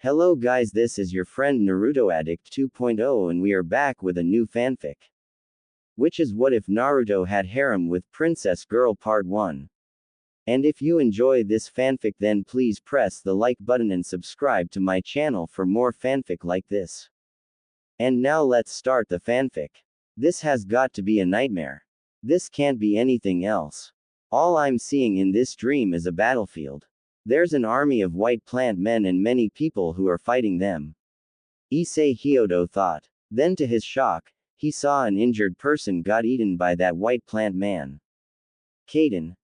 Hello guys, this is your friend Naruto Addict 2.0 and we are back with a new fanfic. Which is What If Naruto Had Harem with Princess Girl Part 1. And if you enjoy this fanfic then please press the like button and subscribe to my channel for more fanfic like this. And now let's start the fanfic. This has got to be a nightmare. This can't be anything else. All I'm seeing in this dream is a battlefield. There's an army of white plant men and many people who are fighting them. Issei Hyodo thought. Then to his shock, he saw an injured person got eaten by that white plant man. Kaden.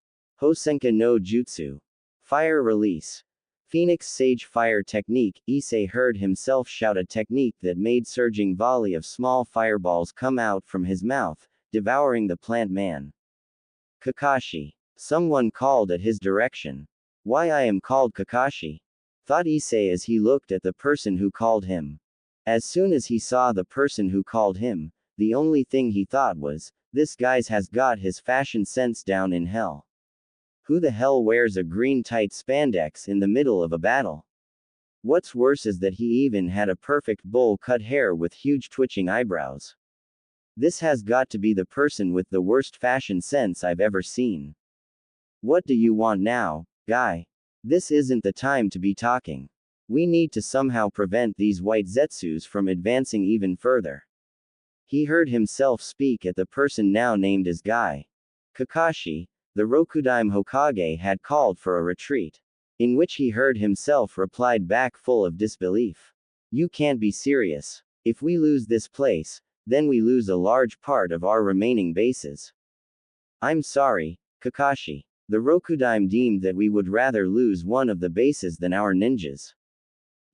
Hosenka no Jutsu. Fire release. Phoenix Sage Fire Technique. Issei heard himself shout a technique that made surging volley of small fireballs come out from his mouth, devouring the plant man. Kakashi. Someone called at his direction. Why I am called Kakashi? Thought Issei as he looked at the person who called him. As soon as he saw the person who called him, the only thing he thought was, this guy's has got his fashion sense down in hell. Who the hell wears a green tight spandex in the middle of a battle? What's worse is that he even had a perfect bowl cut hair with huge twitching eyebrows. This has got to be the person with the worst fashion sense I've ever seen. What do you want now, guy? This isn't the time to be talking. We need to somehow prevent these white Zetsus from advancing even further. He heard himself speak at the person now named as Guy. Kakashi, the Rokudaime Hokage, had called for a retreat. In which he heard himself replied back full of disbelief. You can't be serious. If we lose this place, then we lose a large part of our remaining bases. I'm sorry, Kakashi. The Rokudaime deemed that we would rather lose one of the bases than our ninjas.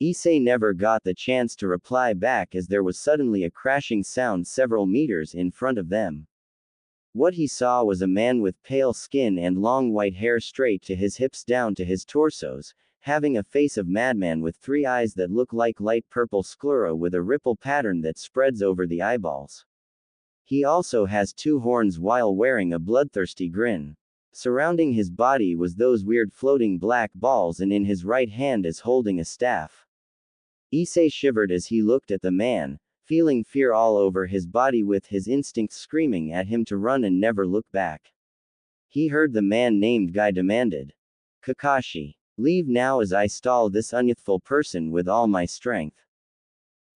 Issei never got the chance to reply back as there was suddenly a crashing sound several meters in front of them. What he saw was a man with pale skin and long white hair straight to his hips down to his torsos, having a face of madman with three eyes that look like light purple sclera with a ripple pattern that spreads over the eyeballs. He also has two horns while wearing a bloodthirsty grin. Surrounding his body was those weird floating black balls and in his right hand is holding a staff. Issei shivered as he looked at the man, feeling fear all over his body with his instincts screaming at him to run and never look back. He heard the man named Guy demanded. Kakashi. Leave now as I stall this unyouthful person with all my strength.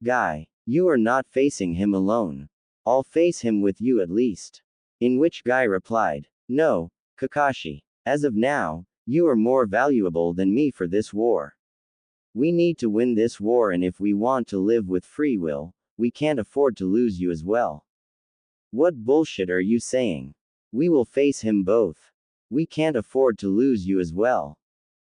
Guy. You are not facing him alone. I'll face him with you at least. In which Guy replied. No, Kakashi. As of now, you are more valuable than me for this war. We need to win this war, and if we want to live with free will, we can't afford to lose you as well. What bullshit are you saying? We will face him both. We can't afford to lose you as well.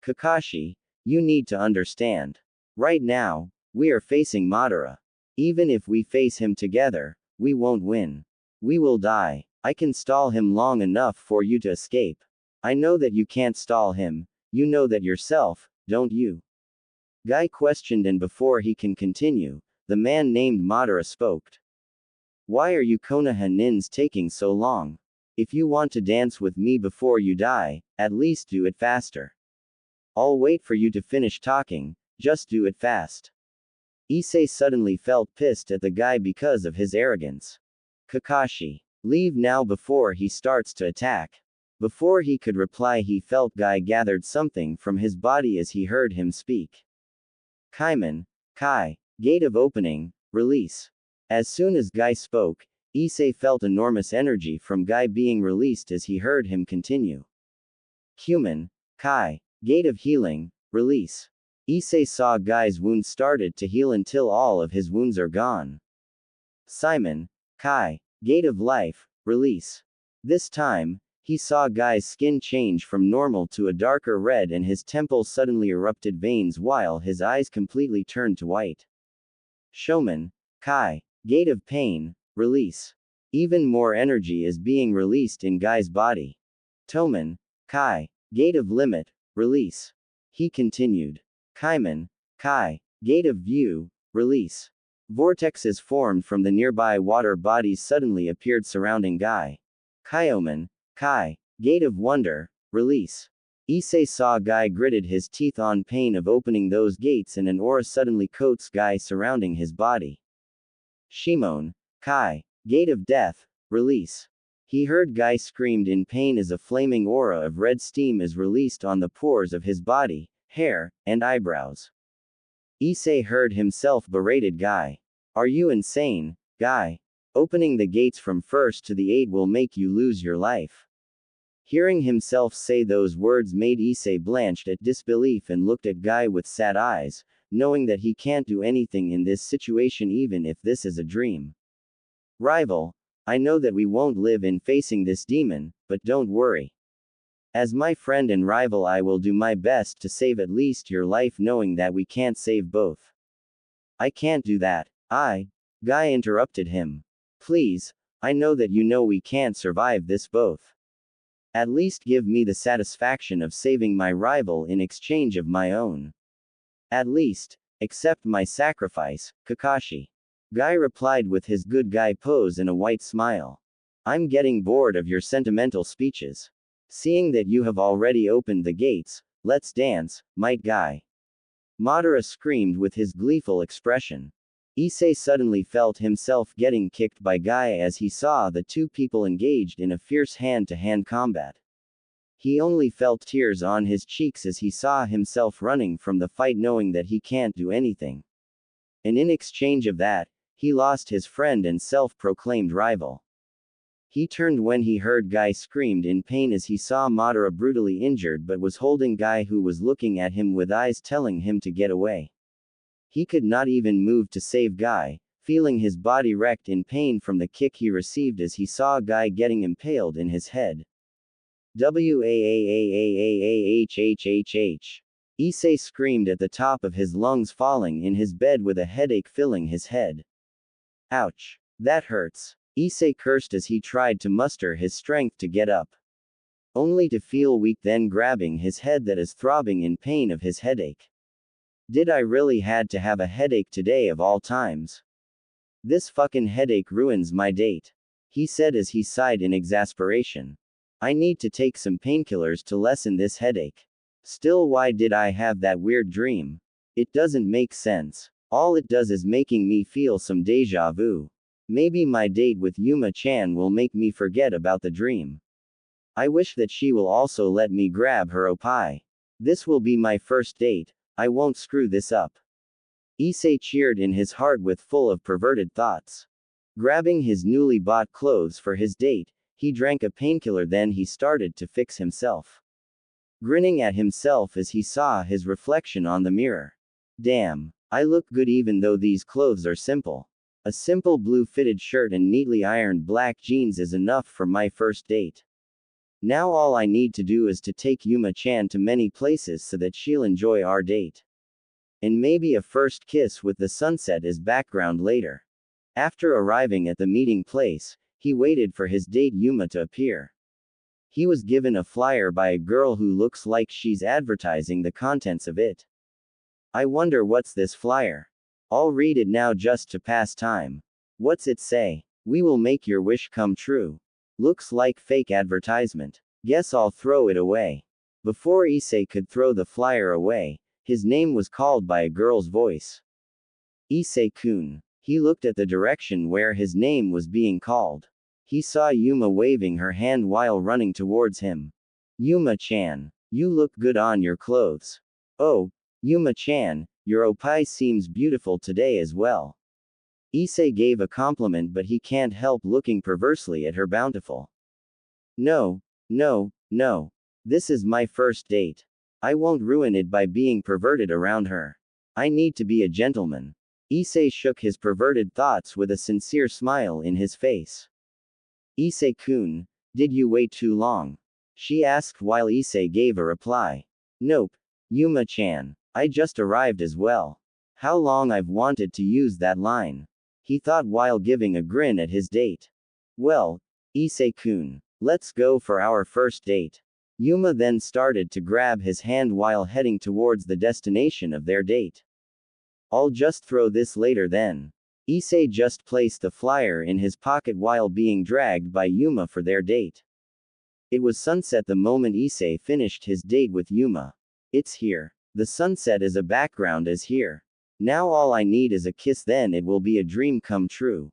Kakashi, you need to understand. Right now, we are facing Madara. Even if we face him together, we won't win. We will die. I can stall him long enough for you to escape. I know that you can't stall him. You know that yourself, don't you? Guy questioned, and before he can continue, the man named Madara spoke. Why are you Konoha nins taking so long? If you want to dance with me before you die, at least do it faster. I'll wait for you to finish talking, just do it fast. Issei suddenly felt pissed at the guy because of his arrogance. Kakashi. Leave now before he starts to attack. Before he could reply he felt Guy gathered something from his body as he heard him speak. Kaiman. Kai. Gate of opening, release. As soon as Guy spoke, Issei felt enormous energy from Guy being released as he heard him continue. Human. Kai. Gate of healing, release. Issei saw Guy's wound started to heal until all of his wounds are gone. Simon. Kai. Gate of life, release. This time, he saw Guy's skin change from normal to a darker red and his temples suddenly erupted veins while his eyes completely turned to white. Shoman. Kai. Gate of pain, release. Even more energy is being released in Guy's body. Toman. Kai. Gate of limit, release. He continued. Kaiman. Kai. Gate of view, release. Vortexes formed from the nearby water bodies suddenly appeared surrounding Guy. Kyoman. Kai. Gate of wonder, release. Issei saw Guy gritted his teeth on pain of opening those gates and an aura suddenly coats Guy surrounding his body. Shimon, Kai, Gate of Death, release. He heard Guy screamed in pain as a flaming aura of red steam is released on the pores of his body, hair, and eyebrows. Issei heard himself berated Guy. Are you insane, Guy? Opening the gates from 1st to the 8 will make you lose your life. Hearing himself say those words made Issei blanched at disbelief and looked at Guy with sad eyes, knowing that he can't do anything in this situation even if this is a dream. Rival, I know that we won't live in facing this demon, but don't worry. As my friend and rival I will do my best to save at least your life knowing that we can't save both. I can't do that. Guy interrupted him. Please, I know that you know we can't survive this both. At least give me the satisfaction of saving my rival in exchange of my own. At least, accept my sacrifice, Kakashi. Guy replied with his good guy pose and a white smile. I'm getting bored of your sentimental speeches. Seeing that you have already opened the gates, let's dance, might Guy. Madara screamed with his gleeful expression. Issei suddenly felt himself getting kicked by Guy as he saw the two people engaged in a fierce hand-to-hand combat. He only felt tears on his cheeks as he saw himself running from the fight knowing that he can't do anything. And in exchange of that, he lost his friend and self-proclaimed rival. He turned when he heard Guy screamed in pain as he saw Madara brutally injured but was holding Guy who was looking at him with eyes telling him to get away. He could not even move to save Guy, feeling his body wrecked in pain from the kick he received as he saw Guy getting impaled in his head. Waaaahhhhh. Issei screamed at the top of his lungs falling in his bed with a headache filling his head. Ouch. That hurts. Issei cursed as he tried to muster his strength to get up. Only to feel weak then grabbing his head that is throbbing in pain of his headache. Did I really had to have a headache today of all times? This fucking headache ruins my date. He said as he sighed in exasperation. I need to take some painkillers to lessen this headache. Still, why did I have that weird dream? It doesn't make sense. All it does is making me feel some deja vu. Maybe my date with Yuma-chan will make me forget about the dream. I wish that she will also let me grab her oppai. This will be my first date. I won't screw this up. Issei cheered in his heart with full of perverted thoughts. Grabbing his newly bought clothes for his date, he drank a painkiller then he started to fix himself. Grinning at himself as he saw his reflection on the mirror. Damn, I look good even though these clothes are simple. A simple blue fitted shirt and neatly ironed black jeans is enough for my first date. Now all I need to do is to take Yuma-chan to many places so that she'll enjoy our date. And maybe a first kiss with the sunset as background later. After arriving at the meeting place, he waited for his date Yuma to appear. He was given a flyer by a girl who looks like she's advertising the contents of it. I wonder what's this flyer. I'll read it now just to pass time. What's it say? We will make your wish come true. Looks like fake advertisement. Guess I'll throw it away. Before Issei could throw the flyer away, his name was called by a girl's voice. Issei-kun. He looked at the direction where his name was being called. He saw Yuma waving her hand while running towards him. Yuma-chan. You look good on your clothes. Oh, Yuma-chan, your oppai seems beautiful today as well. Issei gave a compliment but he can't help looking perversely at her bountiful. No. This is my first date. I won't ruin it by being perverted around her. I need to be a gentleman. Issei shook his perverted thoughts with a sincere smile in his face. Issei-kun, did you wait too long? She asked while Issei gave a reply. Nope. Yuma-chan, I just arrived as well. How long I've wanted to use that line. He thought while giving a grin at his date. Well, Issei-kun, let's go for our first date. Yuma then started to grab his hand while heading towards the destination of their date. I'll just throw this later then. Issei just placed the flyer in his pocket while being dragged by Yuma for their date. It was sunset the moment Issei finished his date with Yuma. It's here. The sunset as a background is here. Now all I need is a kiss, then it will be a dream come true.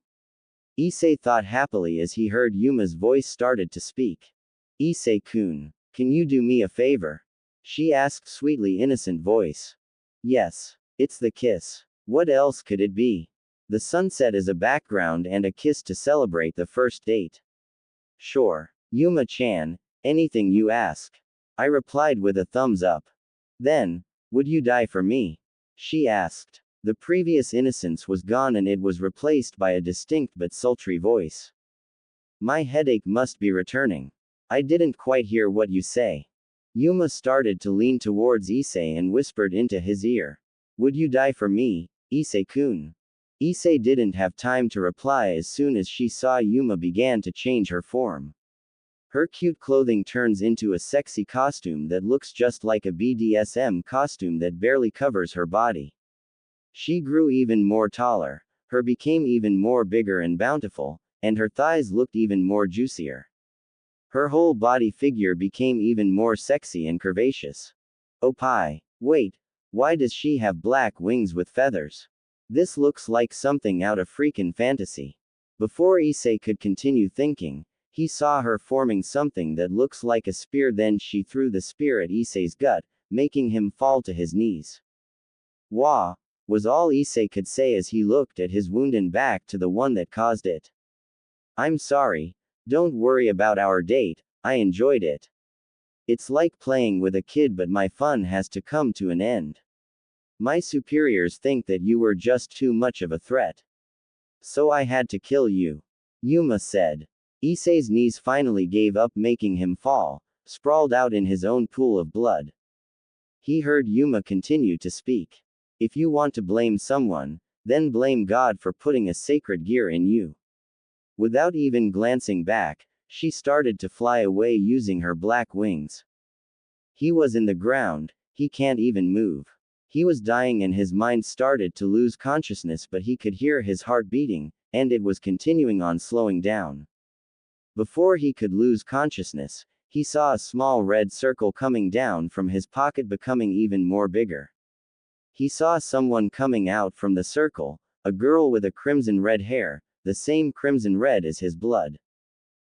Issei thought happily as he heard Yuma's voice started to speak. Issei-kun, can you do me a favor? She asked sweetly innocent voice. Yes. It's the kiss. What else could it be? The sunset as a background and a kiss to celebrate the first date. Sure. Yuma-chan, anything you ask. I replied with a thumbs up. Then, would you die for me? She asked. The previous innocence was gone and it was replaced by a distinct but sultry voice. My headache must be returning. I didn't quite hear what you say. Yuma started to lean towards Issei and whispered into his ear. Would you die for me, Issei-kun? Issei didn't have time to reply as soon as she saw Yuma began to change her form. Her cute clothing turns into a sexy costume that looks just like a BDSM costume that barely covers her body. She grew even more taller, her became even more bigger and bountiful, and her thighs looked even more juicier. Her whole body figure became even more sexy and curvaceous. Oh pie, wait, why does she have black wings with feathers? This looks like something out of freaking fantasy. Before Issei could continue thinking, he saw her forming something that looks like a spear, then she threw the spear at Issei's gut, making him fall to his knees. Wah, was all Issei could say as he looked at his wound and back to the one that caused it. I'm sorry. Don't worry about our date, I enjoyed it. It's like playing with a kid, but my fun has to come to an end. My superiors think that you were just too much of a threat. So I had to kill you. Yuma said. Issei's knees finally gave up, making him fall, sprawled out in his own pool of blood. He heard Yuma continue to speak. If you want to blame someone, then blame God for putting a sacred gear in you. Without even glancing back, she started to fly away using her black wings. He was in the ground, he can't even move. He was dying and his mind started to lose consciousness, but he could hear his heart beating, and it was continuing on, slowing down. Before he could lose consciousness, he saw a small red circle coming down from his pocket, becoming even more bigger. He saw someone coming out from the circle, a girl with a crimson red hair, the same crimson red as his blood.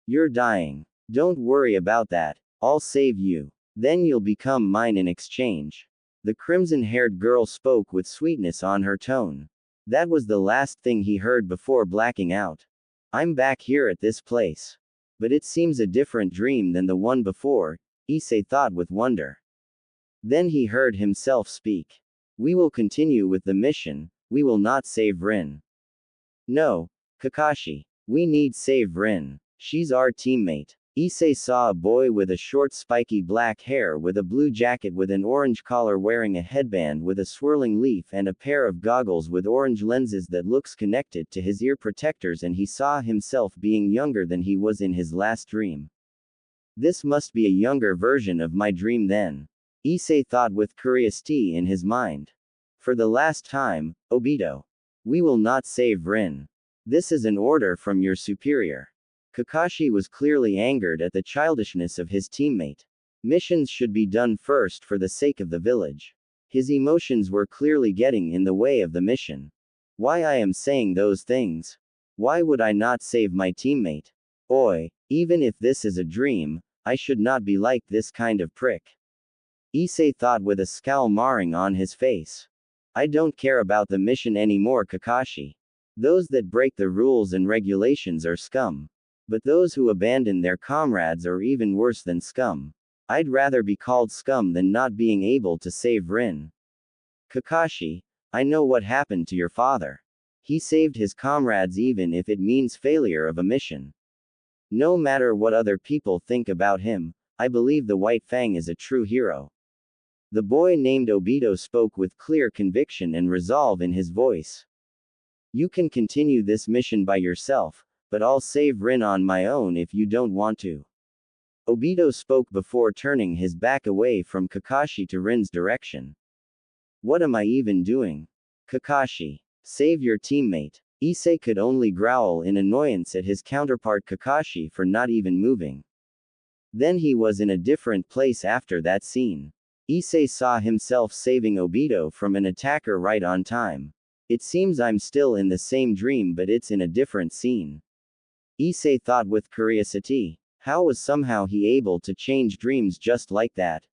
You're dying. Don't worry about that, I'll save you. Then you'll become mine in exchange. The crimson-haired girl spoke with sweetness on her tone. That was the last thing he heard before blacking out. I'm back here at this place. But it seems a different dream than the one before, Issei thought with wonder. Then he heard himself speak. We will continue with the mission, we will not save Rin. No, Kakashi. We need save Rin. She's our teammate. Issei saw a boy with a short spiky black hair with a blue jacket with an orange collar, wearing a headband with a swirling leaf and a pair of goggles with orange lenses that looks connected to his ear protectors, and he saw himself being younger than he was in his last dream. This must be a younger version of my dream then. Issei thought with curiosity in his mind. For the last time, Obito. We will not save Rin. This is an order from your superior. Kakashi was clearly angered at the childishness of his teammate. Missions should be done first for the sake of the village. His emotions were clearly getting in the way of the mission. Why I am saying those things? Why would I not save my teammate? Oi, even if this is a dream, I should not be like this kind of prick. Issei thought with a scowl marring on his face. I don't care about the mission anymore, Kakashi. Those that break the rules and regulations are scum. But those who abandon their comrades are even worse than scum. I'd rather be called scum than not being able to save Rin. Kakashi, I know what happened to your father. He saved his comrades even if it means failure of a mission. No matter what other people think about him, I believe the White Fang is a true hero. The boy named Obito spoke with clear conviction and resolve in his voice. You can continue this mission by yourself, but I'll save Rin on my own if you don't want to. Obito spoke before turning his back away from Kakashi to Rin's direction. What am I even doing? Kakashi. Save your teammate. Issei could only growl in annoyance at his counterpart Kakashi for not even moving. Then he was in a different place after that scene. Issei saw himself saving Obito from an attacker right on time. It seems I'm still in the same dream, but it's in a different scene. Issei thought with curiosity. How was somehow he able to change dreams just like that?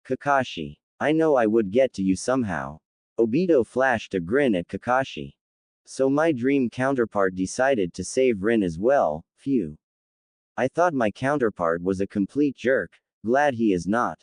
Kakashi. I know I would get to you somehow. Obito flashed a grin at Kakashi. So my dream counterpart decided to save Rin as well, phew. I thought my counterpart was a complete jerk, glad he is not.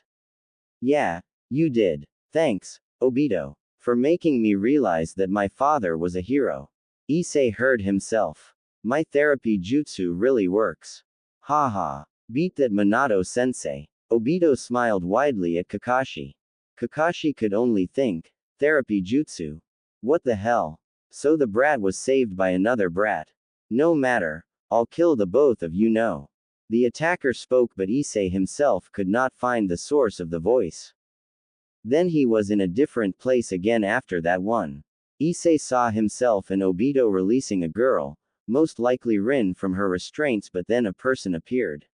Yeah, you did. Thanks, Obito, for making me realize that my father was a hero. Issei heard himself. My therapy jutsu really works. Haha. Beat that Minato-sensei. Obito smiled widely at Kakashi. Kakashi could only think, therapy jutsu. What the hell? So the brat was saved by another brat. No matter, I'll kill the both of you know. The attacker spoke, but Issei himself could not find the source of the voice. Then he was in a different place again after that one. Issei saw himself and Obito releasing a girl, most likely Rin, from her restraints, but then a person appeared.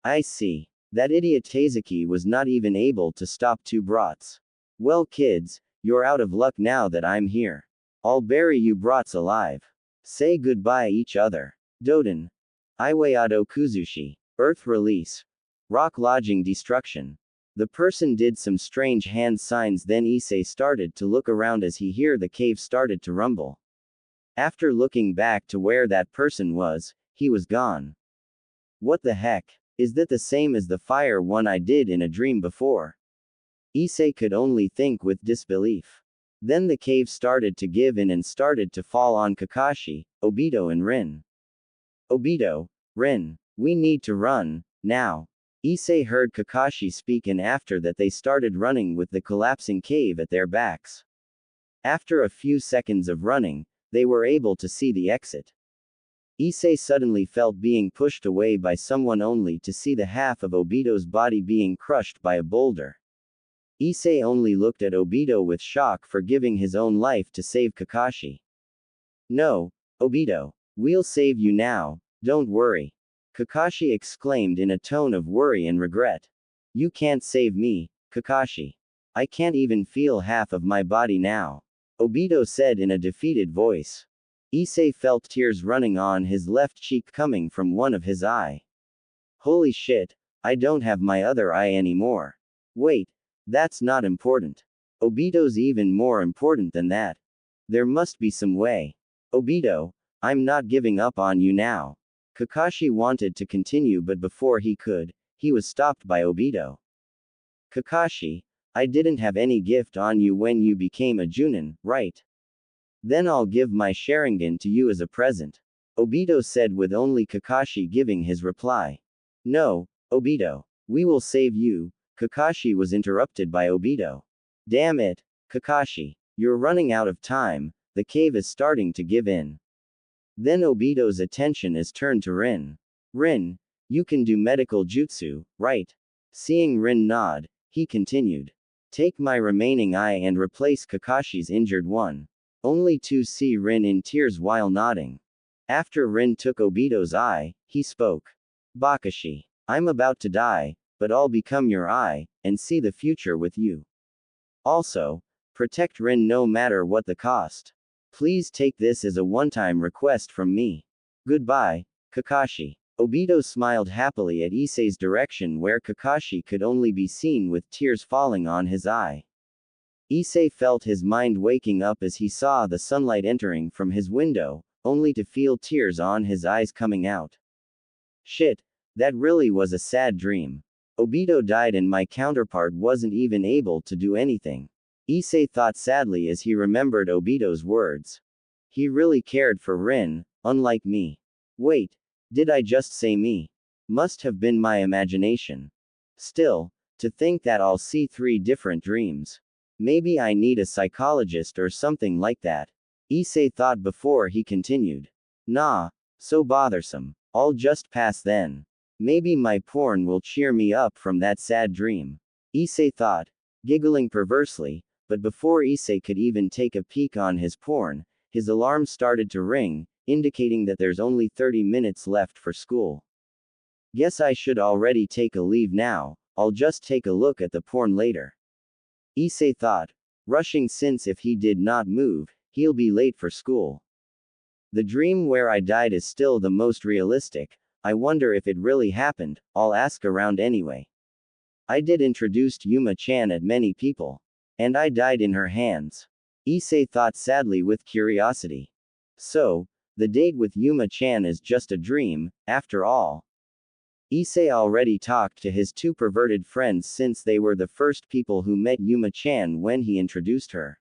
I see. That idiot Taizaki was not even able to stop two brats. Well kids, you're out of luck now that I'm here. I'll bury you brats alive. Say goodbye each other. Doden. Iwayado Kuzushi. Earth release. Rock lodging destruction. The person did some strange hand signs, then Issei started to look around as he heard the cave started to rumble. After looking back to where that person was, he was gone. What the heck? Is that the same as the fire one I did in a dream before? Issei could only think with disbelief. Then the cave started to give in and started to fall on Kakashi, Obito and Rin. Obito, Rin, we need to run, now. Issei heard Kakashi speak, and after that they started running with the collapsing cave at their backs. After a few seconds of running, they were able to see the exit. Issei suddenly felt being pushed away by someone, only to see the half of Obito's body being crushed by a boulder. Issei only looked at Obito with shock for giving his own life to save Kakashi. No, Obito. We'll save you now, don't worry. Kakashi exclaimed in a tone of worry and regret. You can't save me, Kakashi. I can't even feel half of my body now. Obito said in a defeated voice. Issei felt tears running on his left cheek coming from one of his eye. Holy shit, I don't have my other eye anymore. Wait, that's not important. Obito's even more important than that. There must be some way. Obito, I'm not giving up on you now. Kakashi wanted to continue, but before he could, he was stopped by Obito. Kakashi, I didn't have any gift on you when you became a Junin, right? Then I'll give my Sharingan to you as a present. Obito said, with only Kakashi giving his reply. No, Obito. We will save you. Kakashi was interrupted by Obito. Damn it, Kakashi. You're running out of time, the cave is starting to give in. Then Obito's attention is turned to Rin. Rin, you can do medical jutsu, right? Seeing Rin nod, he continued. Take my remaining eye and replace Kakashi's injured one. Only to see Rin in tears while nodding. After Rin took Obito's eye, he spoke. Bakashi, I'm about to die, but I'll become your eye, and see the future with you. Also, protect Rin no matter what the cost. Please take this as a one-time request from me. Goodbye, Kakashi. Obito smiled happily at Issei's direction, where Kakashi could only be seen with tears falling on his eye. Issei felt his mind waking up as he saw the sunlight entering from his window, only to feel tears on his eyes coming out. Shit, that really was a sad dream. Obito died and my counterpart wasn't even able to do anything. Issei thought sadly as he remembered Obito's words. He really cared for Rin, unlike me. Wait, did I just say me? Must have been my imagination. Still, to think that I'll see 3 different dreams. Maybe I need a psychologist or something like that. Issei thought before he continued. Nah, so bothersome. I'll just pass then. Maybe my porn will cheer me up from that sad dream. Issei thought, giggling perversely, but before Issei could even take a peek on his porn, his alarm started to ring, indicating that there's only 30 minutes left for school. Guess I should already take a leave now, I'll just take a look at the porn later. Issei thought, rushing since if he did not move, he'll be late for school. The dream where I died is still the most realistic. I wonder if it really happened, I'll ask around anyway. I did introduce Yuma-chan at many people. And I died in her hands. Issei thought sadly with curiosity. So, the date with Yuma-chan is just a dream, after all. Issei already talked to his two perverted friends since they were the first people who met Yuma-chan when he introduced her.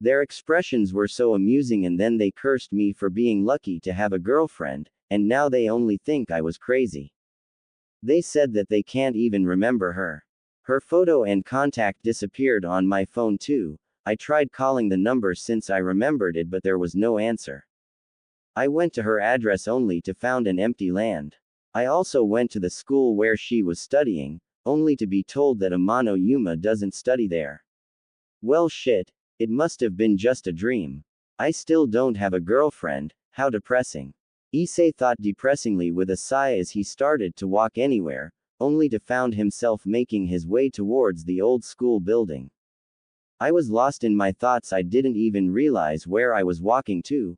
Their expressions were so amusing, and then they cursed me for being lucky to have a girlfriend, and now they only think I was crazy. They said that they can't even remember her. Her photo and contact disappeared on my phone too. I tried calling the number since I remembered it, but there was no answer. I went to her address only to found an empty land. I also went to the school where she was studying, only to be told that Amano Yuma doesn't study there. Well shit, it must have been just a dream. I still don't have a girlfriend, how depressing. Issei thought depressingly with a sigh as he started to walk anywhere, only to found himself making his way towards the old school building. I was lost in my thoughts, I didn't even realize where I was walking to,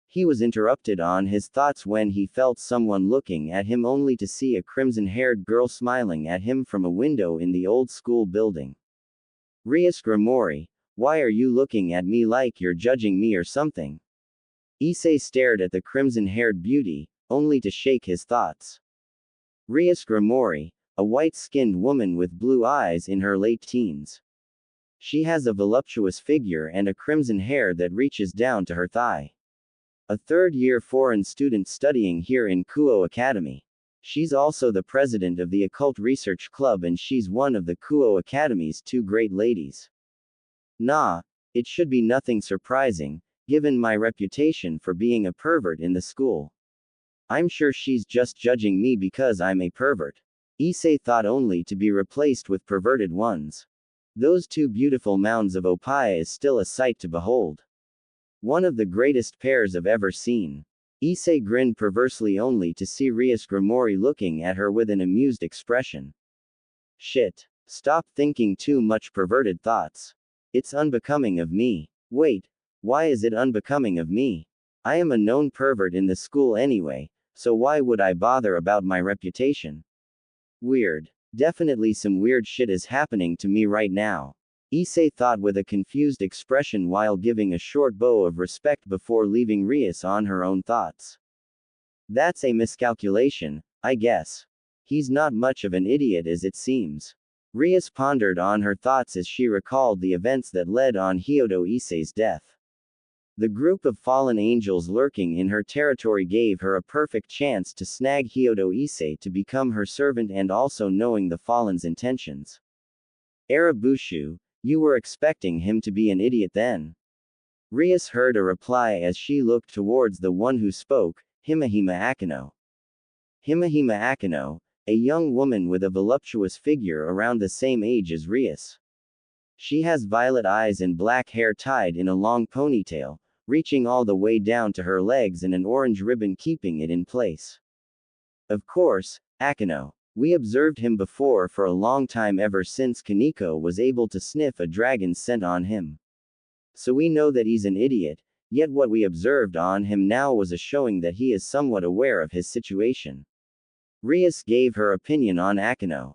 He was interrupted on his thoughts when he felt someone looking at him, only to see a crimson-haired girl smiling at him from a window in the old school building. Rias Grimori, why are you looking at me like you're judging me or something? Issei stared at the crimson-haired beauty, only to shake his thoughts. Rias Grimori, a white-skinned woman with blue eyes in her late teens. She has a voluptuous figure and a crimson hair that reaches down to her thigh. A third-year foreign student studying here in Kuo Academy. She's also the president of the Occult Research Club, and she's one of the Kuo Academy's two great ladies. Nah, it should be nothing surprising, given my reputation for being a pervert in the school. I'm sure she's just judging me because I'm a pervert. Issei thought, only to be replaced with perverted ones. Those two beautiful mounds of opia is still a sight to behold. One of the greatest pairs I've ever seen. Issei grinned perversely, only to see Rias Grimori looking at her with an amused expression. Shit. Stop thinking too much perverted thoughts. It's unbecoming of me. Wait. Why is it unbecoming of me? I am a known pervert in the school anyway, so why would I bother about my reputation? Weird. Definitely some weird shit is happening to me right now. Issei thought with a confused expression while giving a short bow of respect before leaving Rias on her own thoughts. That's a miscalculation, I guess. He's not much of an idiot as it seems. Rias pondered on her thoughts as she recalled the events that led on Hyodo Issei's death. The group of fallen angels lurking in her territory gave her a perfect chance to snag Hyodo Issei to become her servant, and also knowing the fallen's intentions. Arabushu, you were expecting him to be an idiot then? Rias heard a reply as she looked towards the one who spoke, Himahima Akino. Himahima Akino, a young woman with a voluptuous figure around the same age as Rias. She has violet eyes and black hair tied in a long ponytail, reaching all the way down to her legs, and an orange ribbon keeping it in place. Of course, Akino. We observed him before for a long time, ever since Kaneko was able to sniff a dragon's scent on him. So we know that he's an idiot, yet what we observed on him now was a showing that he is somewhat aware of his situation. Rias gave her opinion on Akino.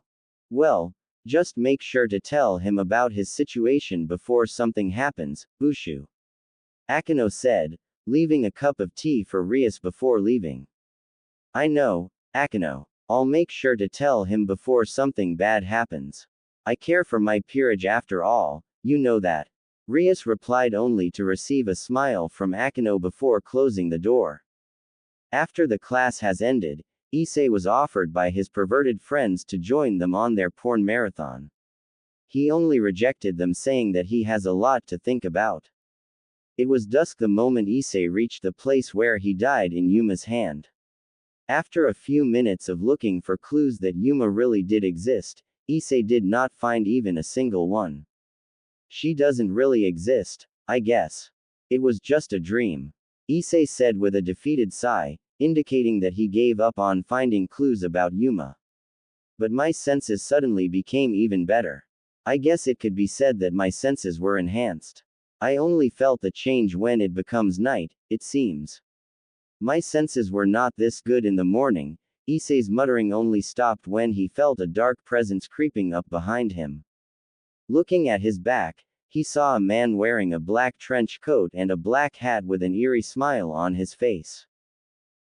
Well, just make sure to tell him about his situation before something happens, Bushu. Akino said, leaving a cup of tea for Rias before leaving. I know, Akino. I'll make sure to tell him before something bad happens. I care for my peerage after all, you know that. Rias replied, only to receive a smile from Akino before closing the door. After the class has ended, Issei was offered by his perverted friends to join them on their porn marathon. He only rejected them, saying that he has a lot to think about. It was dusk the moment Issei reached the place where he died in Yuma's hand. After a few minutes of looking for clues that Yuma really did exist, Issei did not find even a single one. She doesn't really exist, I guess. It was just a dream. Issei said with a defeated sigh, indicating that he gave up on finding clues about Yuma. But my senses suddenly became even better. I guess it could be said that my senses were enhanced. I only felt the change when it becomes night, it seems. My senses were not this good in the morning. Issei's muttering only stopped when he felt a dark presence creeping up behind him. Looking at his back, he saw a man wearing a black trench coat and a black hat with an eerie smile on his face.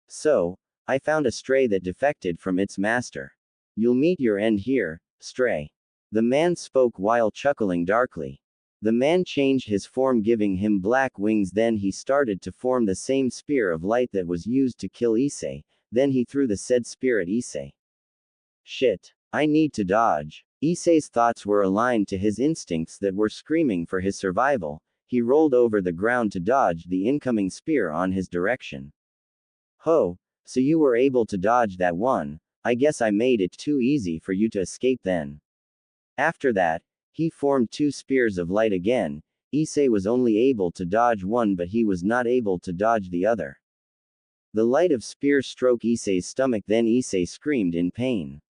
So, I found a stray that defected from its master. You'll meet your end here, stray. The man spoke while chuckling darkly. The man changed his form, giving him black wings. Then he started to form the same spear of light that was used to kill Issei. Then he threw the said spear at Issei. Shit. I need to dodge. Issei's thoughts were aligned to his instincts that were screaming for his survival. He rolled over the ground to dodge the incoming spear on his direction. Ho, so you were able to dodge that one. I guess I made it too easy for you to escape then. After that, he formed two spears of light again. Issei was only able to dodge one, but he was not able to dodge the other. The light of spear struck Issei's stomach, then Issei screamed in pain.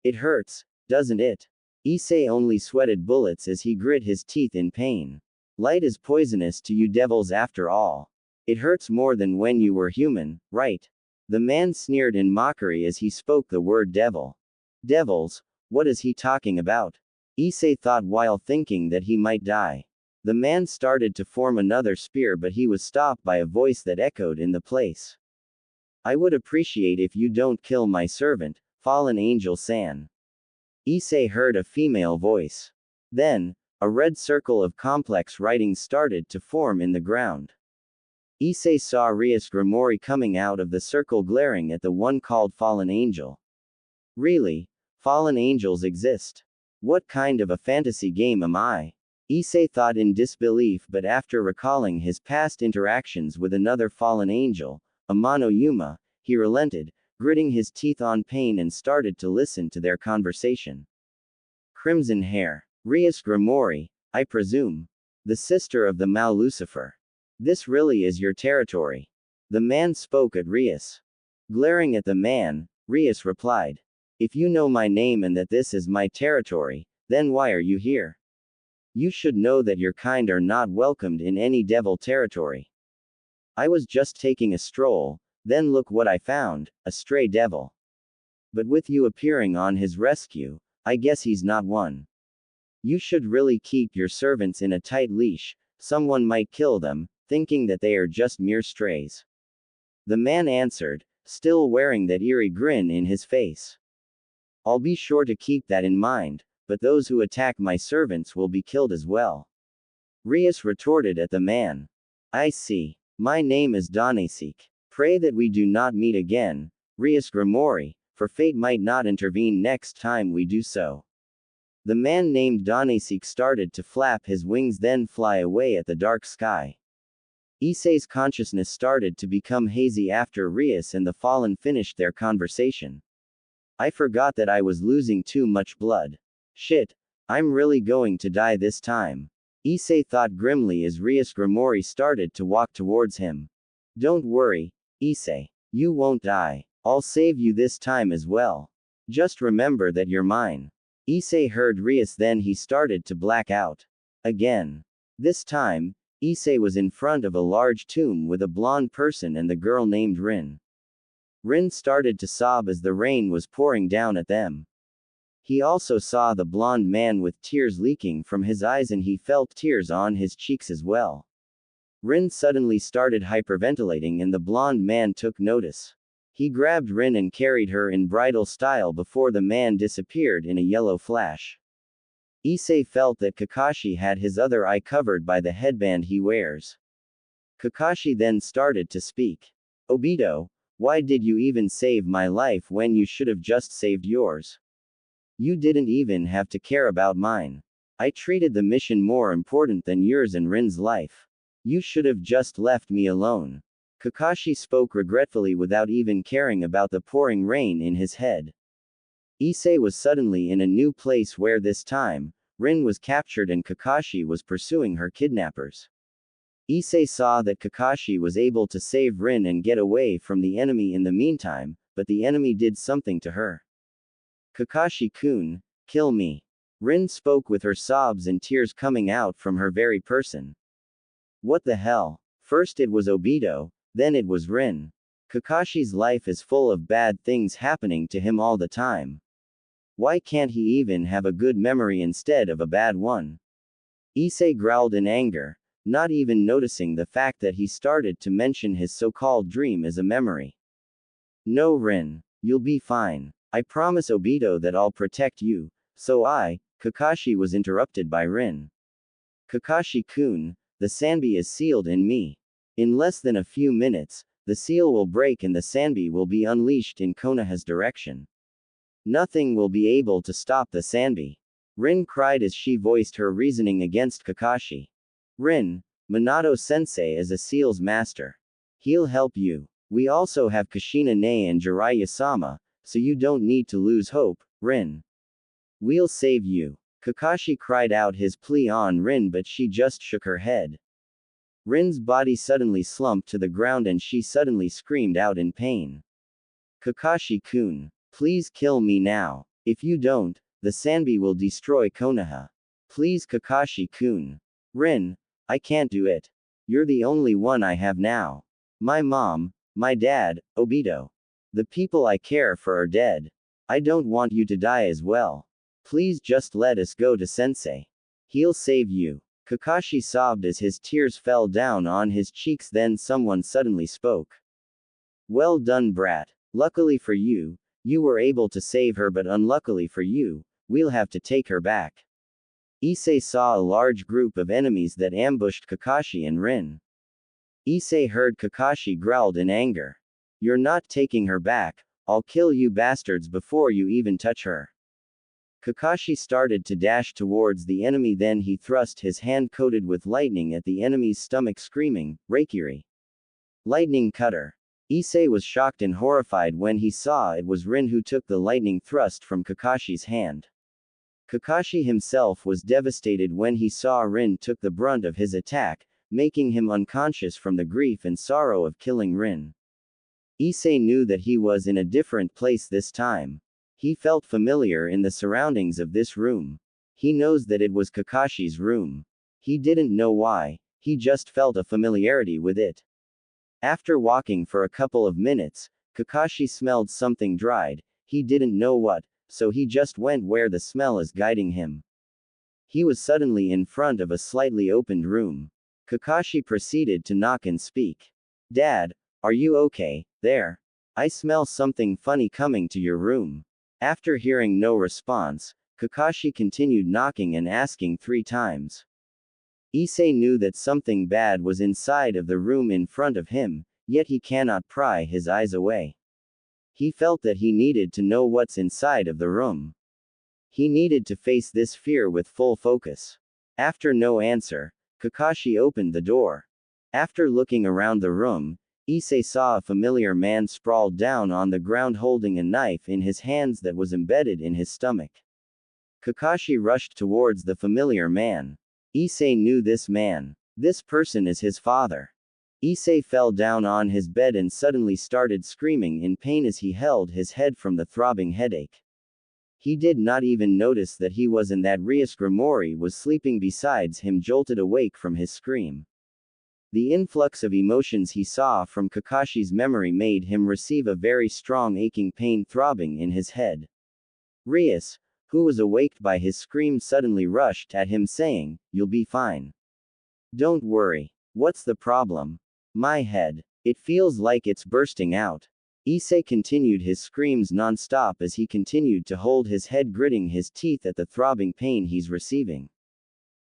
It hurts, doesn't it? Issei only sweated bullets as he grit his teeth in pain. Light is poisonous to you devils after all. It hurts more than when you were human, right? The man sneered in mockery as he spoke the word devil. Devils? What is he talking about? Issei thought while thinking that he might die. The man started to form another spear, but he was stopped by a voice that echoed in the place. I would appreciate if you don't kill my servant, fallen angel San. Issei heard a female voice. Then, a red circle of complex writing started to form in the ground. Issei saw Rias Grimori coming out of the circle, glaring at the one called Fallen Angel. Really? Fallen angels exist? What kind of a fantasy game am I? Issei thought in disbelief, but after recalling his past interactions with another fallen angel, Amano Yuma, he relented, gritting his teeth on pain, and started to listen to their conversation. Crimson hair. Rias Grimori, I presume. The sister of the Mao Lucifer. This really is your territory. The man spoke at Rias. Glaring at the man, Rias replied. If you know my name and that this is my territory, then why are you here? You should know that your kind are not welcomed in any devil territory. I was just taking a stroll, then look what I found, a stray devil. But with you appearing on his rescue, I guess he's not one. You should really keep your servants in a tight leash, someone might kill them, thinking that they are just mere strays. The man answered, still wearing that eerie grin in his face. I'll be sure to keep that in mind, but those who attack my servants will be killed as well. Rias retorted at the man. I see. My name is Danesik. Pray that we do not meet again, Rias Grimori, for fate might not intervene next time we do so. The man named Danesik started to flap his wings, then fly away at the dark sky. Issei's consciousness started to become hazy after Rias and the fallen finished their conversation. I forgot that I was losing too much blood. Shit, I'm really going to die this time. Issei thought grimly as Rias Grimori started to walk towards him. Don't worry, Issei. You won't die. I'll save you this time as well. Just remember that you're mine. Issei heard Rias, then he started to black out. Again. This time, Issei was in front of a large tomb with a blonde person and the girl named Rin. Rin started to sob as the rain was pouring down at them. He also saw the blonde man with tears leaking from his eyes and he felt tears on his cheeks as well. Rin suddenly started hyperventilating and the blonde man took notice. He grabbed Rin and carried her in bridal style before the man disappeared in a yellow flash. Issei felt that Kakashi had his other eye covered by the headband he wears. Kakashi then started to speak. Obito, why did you even save my life when you should have just saved yours? You didn't even have to care about mine. I treated the mission more important than yours and Rin's life. You should have just left me alone. Kakashi spoke regretfully without even caring about the pouring rain in his head. Issei was suddenly in a new place where this time, Rin was captured and Kakashi was pursuing her kidnappers. Issei saw that Kakashi was able to save Rin and get away from the enemy in the meantime, but the enemy did something to her. Kakashi-kun, kill me. Rin spoke with her sobs and tears coming out from her very person. What the hell? First it was Obito, then it was Rin. Kakashi's life is full of bad things happening to him all the time. Why can't he even have a good memory instead of a bad one? Issei growled in anger, not even noticing the fact that he started to mention his so-called dream as a memory. No, Rin. You'll be fine. I promise Obito that I'll protect you. Kakashi was interrupted by Rin. Kakashi-kun, the Sanbi is sealed in me. In less than a few minutes, the seal will break and the Sanbi will be unleashed in Konoha's direction. Nothing will be able to stop the Sanbi. Rin cried as she voiced her reasoning against Kakashi. Rin, Minato-sensei is a seal's master. He'll help you. We also have Kushina-ne and Jiraiya-sama, so you don't need to lose hope, Rin. We'll save you. Kakashi cried out his plea on Rin, but she just shook her head. Rin's body suddenly slumped to the ground and she suddenly screamed out in pain. Kakashi-kun, please kill me now. If you don't, the Sanbi will destroy Konoha. Please, Kakashi-kun. Rin, I can't do it. You're the only one I have now. My mom, my dad, Obito. The people I care for are dead. I don't want you to die as well. Please just let us go to Sensei. He'll save you. Kakashi sobbed as his tears fell down on his cheeks. Then someone suddenly spoke. Well done, brat. Luckily for you, you were able to save her, but unluckily for you, we'll have to take her back. Issei saw a large group of enemies that ambushed Kakashi and Rin. Issei heard Kakashi growled in anger. You're not taking her back, I'll kill you bastards before you even touch her. Kakashi started to dash towards the enemy, then he thrust his hand coated with lightning at the enemy's stomach, screaming, Raikiri. Lightning cutter. Issei was shocked and horrified when he saw it was Rin who took the lightning thrust from Kakashi's hand. Kakashi himself was devastated when he saw Rin took the brunt of his attack, making him unconscious from the grief and sorrow of killing Rin. Issei knew that he was in a different place this time. He felt familiar in the surroundings of this room. He knows that it was Kakashi's room. He didn't know why, he just felt a familiarity with it. After walking for a couple of minutes, Kakashi smelled something dried, he didn't know what, so he just went where the smell is guiding him. He was suddenly in front of a slightly opened room. Kakashi proceeded to knock and speak. Dad, are you okay, there? I smell something funny coming to your room. After hearing no response, Kakashi continued knocking and asking 3 times. Issei knew that something bad was inside of the room in front of him, yet he cannot pry his eyes away. He felt that he needed to know what's inside of the room. He needed to face this fear with full focus. After no answer, Kakashi opened the door. After looking around the room, Issei saw a familiar man sprawled down on the ground holding a knife in his hands that was embedded in his stomach. Kakashi rushed towards the familiar man. Issei knew this man. This person is his father. Issei fell down on his bed and suddenly started screaming in pain as he held his head from the throbbing headache. He did not even notice that he was in that Ryusgrimori was sleeping besides him, jolted awake from his scream. The influx of emotions he saw from Kakashi's memory made him receive a very strong aching pain throbbing in his head. Rias, who was awaked by his scream, suddenly rushed at him saying, You'll be fine. Don't worry. What's the problem? My head. It feels like it's bursting out. Issei continued his screams non-stop as he continued to hold his head, gritting his teeth at the throbbing pain he's receiving.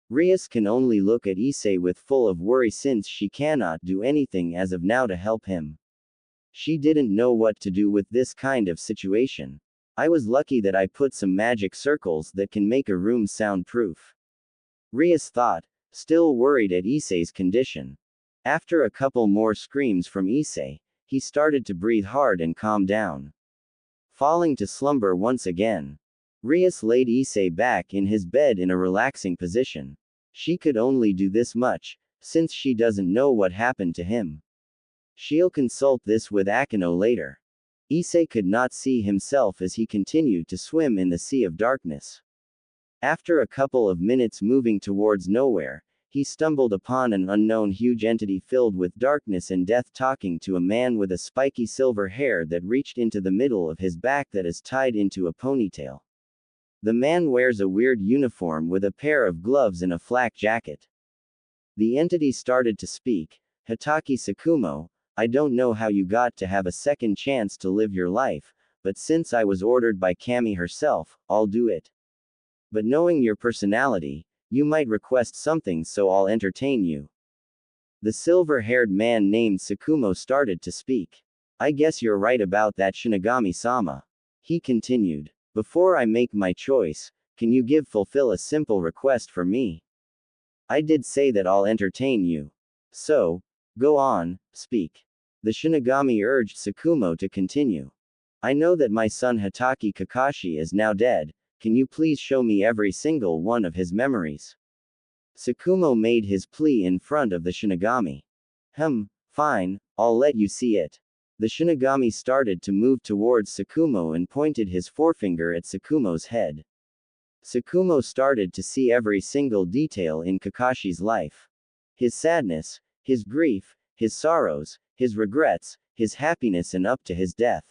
Rias can only look at Issei with full of worry since she cannot do anything as of now to help him. She didn't know what to do with this kind of situation. I was lucky that I put some magic circles that can make a room soundproof. Rias thought, still worried at Issei's condition. After a couple more screams from Issei, he started to breathe hard and calm down. Falling to slumber once again. Rias laid Issei back in his bed in a relaxing position. She could only do this much, since she doesn't know what happened to him. She'll consult this with Akino later. Issei could not see himself as he continued to swim in the sea of darkness. After a couple of minutes moving towards nowhere, he stumbled upon an unknown huge entity filled with darkness and death talking to a man with a spiky silver hair that reached into the middle of his back that is tied into a ponytail. The man wears a weird uniform with a pair of gloves and a flak jacket. The entity started to speak. Hitaki Sakumo, I don't know how you got to have a second chance to live your life, but since I was ordered by Kami herself, I'll do it. But knowing your personality, you might request something so I'll entertain you. The silver-haired man named Sakumo started to speak. I guess you're right about that, Shinigami-sama. He continued. Before I make my choice, can you fulfill a simple request for me? I did say that I'll entertain you. So, go on, speak. The Shinigami urged Sakumo to continue. I know that my son Hitaki Kakashi is now dead, can you please show me every single one of his memories? Sakumo made his plea in front of the Shinigami. Fine, I'll let you see it. The Shinigami started to move towards Sakumo and pointed his forefinger at Sakumo's head. Sakumo started to see every single detail in Kakashi's life. His sadness, his grief, his sorrows, his regrets, his happiness and up to his death.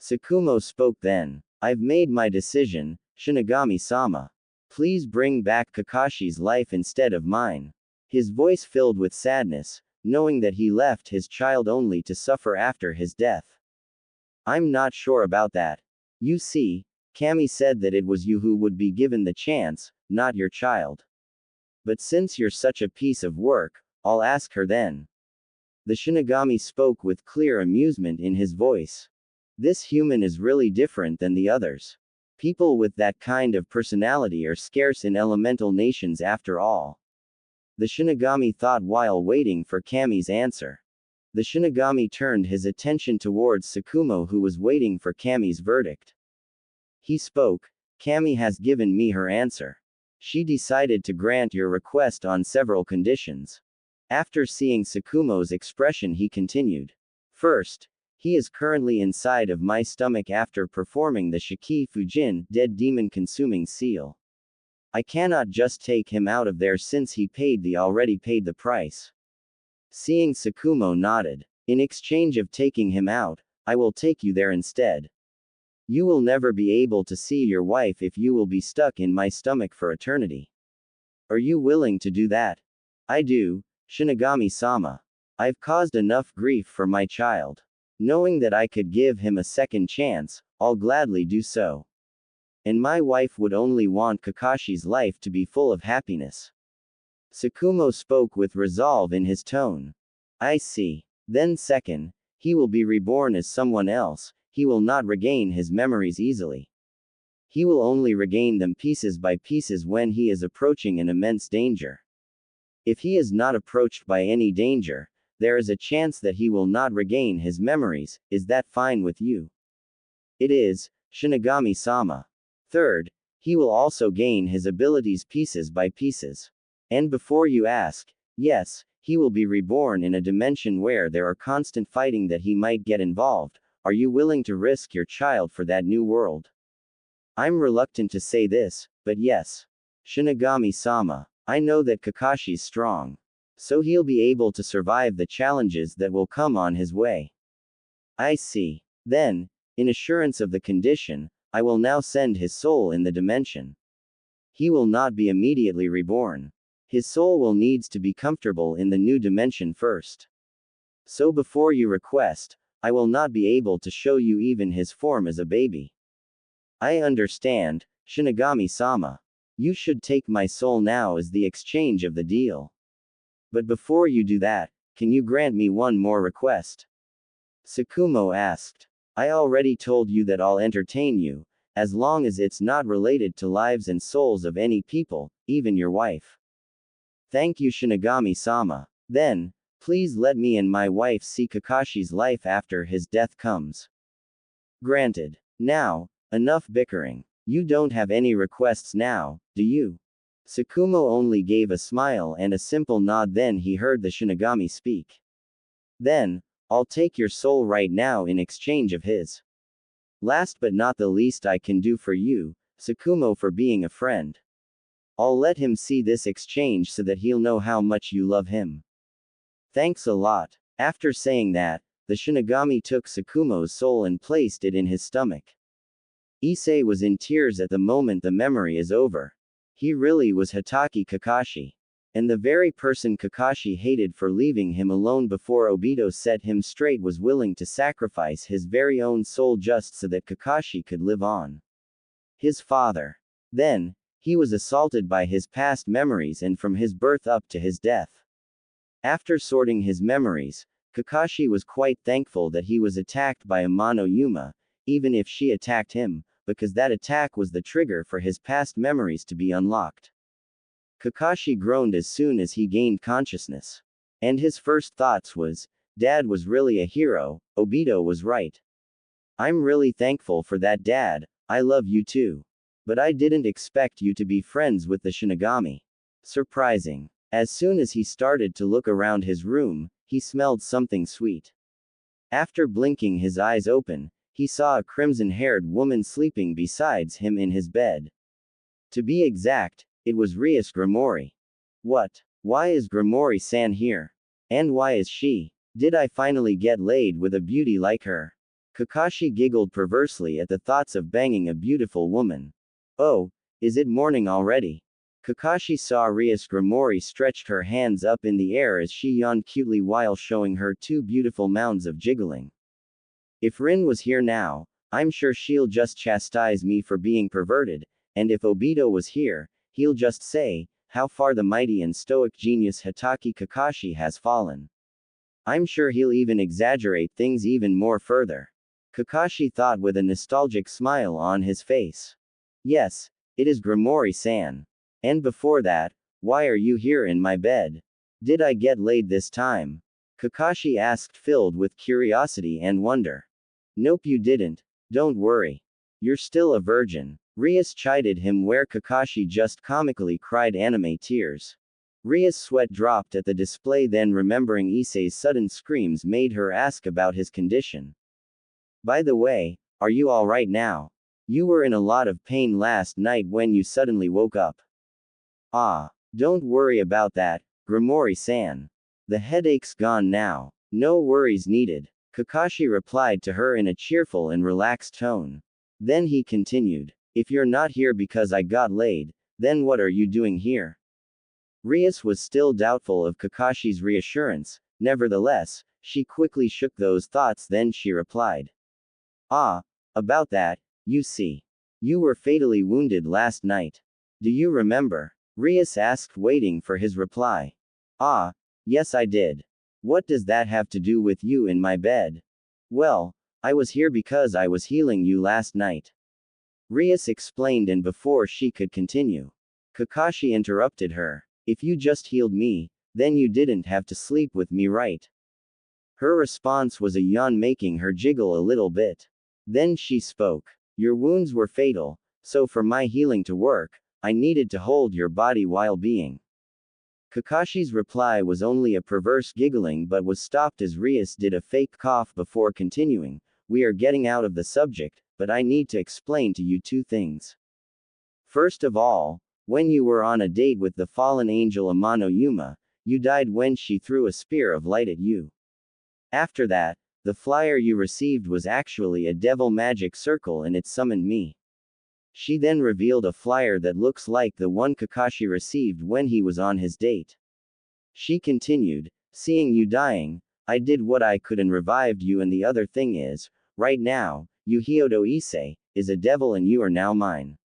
Sakumo spoke then. I've made my decision, Shinigami-sama. Please bring back Kakashi's life instead of mine. His voice filled with sadness, knowing that he left his child only to suffer after his death. I'm not sure about that. You see, Kami said that it was you who would be given the chance, not your child. But since you're such a piece of work, I'll ask her then. The Shinigami spoke with clear amusement in his voice. This human is really different than the others. People with that kind of personality are scarce in elemental nations after all. The Shinigami thought while waiting for Kami's answer. The Shinigami turned his attention towards Sakumo who was waiting for Kami's verdict. He spoke. Kami has given me her answer. She decided to grant your request on several conditions. After seeing Sakumo's expression he continued. First, he is currently inside of my stomach after performing the Shiki Fujin, dead demon consuming seal. I cannot just take him out of there since he already paid the price. Seeing Sakumo nodded. In exchange of taking him out, I will take you there instead. You will never be able to see your wife if you will be stuck in my stomach for eternity. Are you willing to do that? I do, Shinigami-sama. I've caused enough grief for my child. Knowing that I could give him a second chance, I'll gladly do so. And my wife would only want Kakashi's life to be full of happiness. Sakumo spoke with resolve in his tone. I see. Then second, he will be reborn as someone else, he will not regain his memories easily. He will only regain them pieces by pieces when he is approaching an immense danger. If he is not approached by any danger, there is a chance that he will not regain his memories. Is that fine with you? It is, Shinigami-sama. Third, he will also gain his abilities pieces by pieces. And before you ask, yes, he will be reborn in a dimension where there are constant fighting that he might get involved. Are you willing to risk your child for that new world? I'm reluctant to say this, but yes. Shinigami-sama, I know that Kakashi's strong. So he'll be able to survive the challenges that will come on his way. I see. Then, in assurance of the condition, I will now send his soul in the dimension. He will not be immediately reborn. His soul will needs to be comfortable in the new dimension first. So before you request, I will not be able to show you even his form as a baby. I understand, Shinigami-sama. You should take my soul now as the exchange of the deal. But before you do that, can you grant me one more request? Sakumo asked. I already told you that I'll entertain you, as long as it's not related to lives and souls of any people, even your wife. Thank you, Shinigami-sama. Then, please let me and my wife see Kakashi's life after his death comes. Granted. Now, enough bickering. You don't have any requests now, do you? Tsukumo only gave a smile and a simple nod, then he heard the Shinigami speak. Then, I'll take your soul right now in exchange of his. Last but not the least I can do for you, Tsukumo, for being a friend. I'll let him see this exchange so that he'll know how much you love him. Thanks a lot. After saying that, the Shinigami took Tsukumo's soul and placed it in his stomach. Issei was in tears at the moment the memory is over. He really was Hitaki Kakashi. And the very person Kakashi hated for leaving him alone before Obito set him straight was willing to sacrifice his very own soul just so that Kakashi could live on. His father. Then, he was assaulted by his past memories and from his birth up to his death. After sorting his memories, Kakashi was quite thankful that he was attacked by Amano Yuma, even if she attacked him, because that attack was the trigger for his past memories to be unlocked. Kakashi groaned as soon as he gained consciousness. And his first thoughts was, Dad was really a hero, Obito was right. I'm really thankful for that, Dad, I love you too. But I didn't expect you to be friends with the Shinigami. Surprising. As soon as he started to look around his room, he smelled something sweet. After blinking his eyes open, he saw a crimson-haired woman sleeping beside him in his bed. To be exact, it was Rias Grimori. What? Why is Grimori-san here? And why is she? Did I finally get laid with a beauty like her? Kakashi giggled perversely at the thoughts of banging a beautiful woman. Oh, is it morning already? Kakashi saw Rias Grimori stretched her hands up in the air as she yawned cutely while showing her two beautiful mounds of jiggling. If Rin was here now, I'm sure she'll just chastise me for being perverted, and if Obito was here, he'll just say, how far the mighty and stoic genius Hitaki Kakashi has fallen. I'm sure he'll even exaggerate things even more further. Kakashi thought with a nostalgic smile on his face. Yes, it is Grimori-san. And before that, why are you here in my bed? Did I get laid this time? Kakashi asked, filled with curiosity and wonder. Nope, you didn't. Don't worry. You're still a virgin. Rias chided him where Kakashi just comically cried anime tears. Rias' sweat dropped at the display, then remembering Issei's sudden screams made her ask about his condition. By the way, are you alright now? You were in a lot of pain last night when you suddenly woke up. Ah, don't worry about that, Grimori-san. The headache's gone now. No worries needed. Kakashi replied to her in a cheerful and relaxed tone. Then he continued. If you're not here because I got laid, then what are you doing here? Rias was still doubtful of Kakashi's reassurance, nevertheless, she quickly shook those thoughts, then she replied. Ah, about that, you see. You were fatally wounded last night. Do you remember? Rias asked, waiting for his reply. Ah, yes I did. What does that have to do with you in my bed? Well, I was here because I was healing you last night. Rias explained, and before she could continue, Kakashi interrupted her. If you just healed me, then you didn't have to sleep with me, right? Her response was a yawn, making her jiggle a little bit. Then she spoke. Your wounds were fatal, so for my healing to work, I needed to hold your body while being. Kakashi's reply was only a perverse giggling but was stopped as Rias did a fake cough before continuing. We are getting out of the subject, but I need to explain to you two things. First of all, when you were on a date with the fallen angel Amano Yuma, you died when she threw a spear of light at you. After that, the flyer you received was actually a devil magic circle and it summoned me. She then revealed a flyer that looks like the one Kakashi received when he was on his date. She continued, seeing you dying, I did what I could and revived you, and the other thing is, right now, Hyodo Issei is a devil and you are now mine.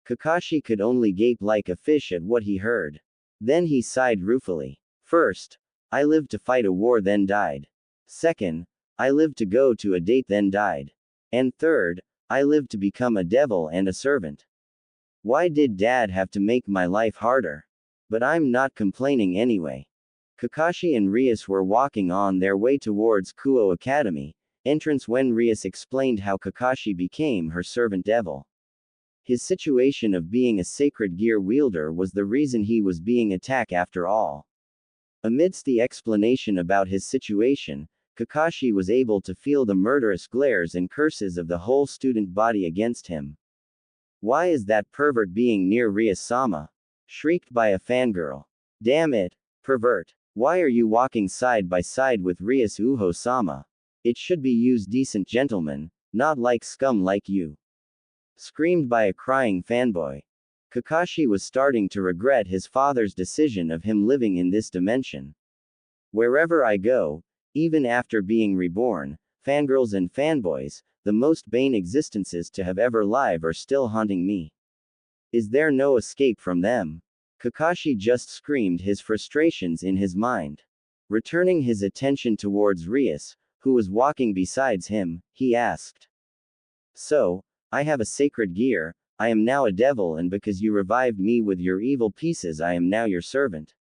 Kakashi could only gape like a fish at what he heard. Then he sighed ruefully. First, I lived to fight a war then died. Second, I lived to go to a date then died. And third, I lived to become a devil and a servant. Why did Dad have to make my life harder? But I'm not complaining anyway. Kakashi and Rias were walking on their way towards Kuo Academy entrance when Rias explained how Kakashi became her servant devil. His situation of being a sacred gear wielder was the reason he was being attacked after all. Amidst the explanation about his situation, Kakashi was able to feel the murderous glares and curses of the whole student body against him. Why is that pervert being near Ria-sama? Shrieked by a fangirl. Damn it, pervert. Why are you walking side by side with Rias Uho-sama? It should be used decent gentlemen, not like scum like you. Screamed by a crying fanboy. Kakashi was starting to regret his father's decision of him living in this dimension. Wherever I go, even after being reborn, fangirls and fanboys, the most bane existences to have ever lived, are still haunting me. Is there no escape from them? Kakashi just screamed his frustrations in his mind. Returning his attention towards Rias, who was walking besides him, he asked. So, I have a sacred gear, I am now a devil, and because you revived me with your evil pieces I am now your servant.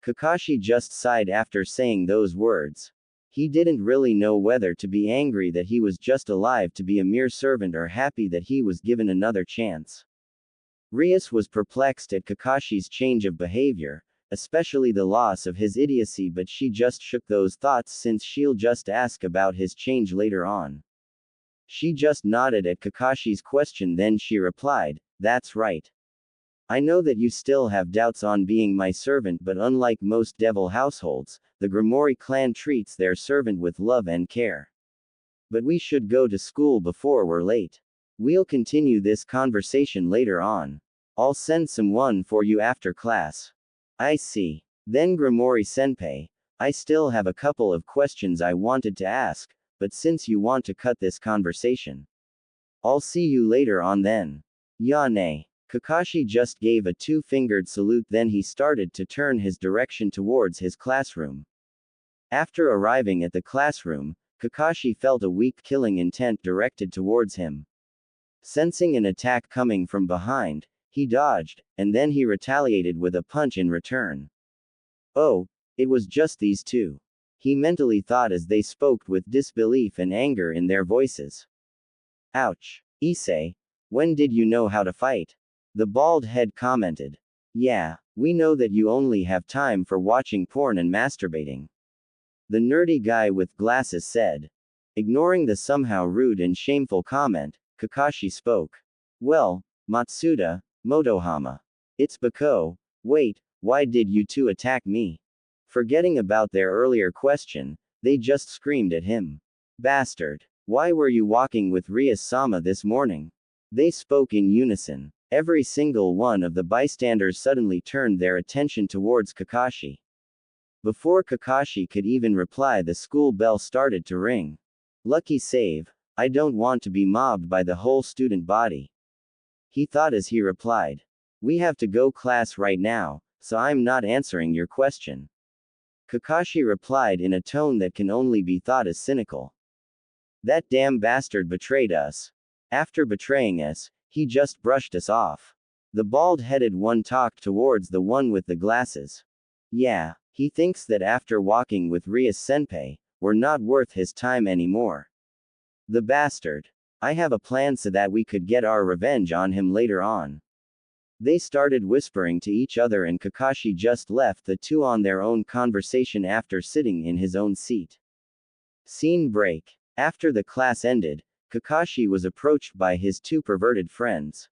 Kakashi just sighed after saying those words. He didn't really know whether to be angry that he was just alive to be a mere servant or happy that he was given another chance. Rias was perplexed at Kakashi's change of behavior, especially the loss of his idiocy, but she just shook those thoughts since she'll just ask about his change later on. She just nodded at Kakashi's question, then she replied, "That's right. I know that you still have doubts on being my servant, but unlike most devil households, the Grimoire clan treats their servant with love and care. But we should go to school before we're late. We'll continue this conversation later on. I'll send someone for you after class." I see. Then Grimoire-senpai, I still have a couple of questions I wanted to ask, but since you want to cut this conversation, I'll see you later on then. Yane. Kakashi just gave a two-fingered salute, then he started to turn his direction towards his classroom. After arriving at the classroom, Kakashi felt a weak killing intent directed towards him. Sensing an attack coming from behind, he dodged, and then he retaliated with a punch in return. Oh, it was just these two. He mentally thought as they spoke with disbelief and anger in their voices. Ouch. Issei, when did you know how to fight? The bald head commented. Yeah, we know that you only have time for watching porn and masturbating. The nerdy guy with glasses said. Ignoring the somehow rude and shameful comment, Kakashi spoke. Well, Matsuda, Motohama. It's Bako. Wait, why did you two attack me? Forgetting about their earlier question, they just screamed at him. Bastard. Why were you walking with Rias-sama this morning? They spoke in unison. Every single one of the bystanders suddenly turned their attention towards Kakashi. Before Kakashi could even reply, the school bell started to ring. Lucky save. I don't want to be mobbed by the whole student body. He thought as he replied. We have to go class right now, so I'm not answering your question. Kakashi replied in a tone that can only be thought as cynical. That damn bastard betrayed us. After betraying us, he just brushed us off. The bald-headed one talked towards the one with the glasses. Yeah, he thinks that after walking with Rias-senpai, we're not worth his time anymore. The bastard. I have a plan so that we could get our revenge on him later on. They started whispering to each other and Kakashi just left the two on their own conversation after sitting in his own seat. Scene break. After the class ended, Kakashi was approached by his two perverted friends.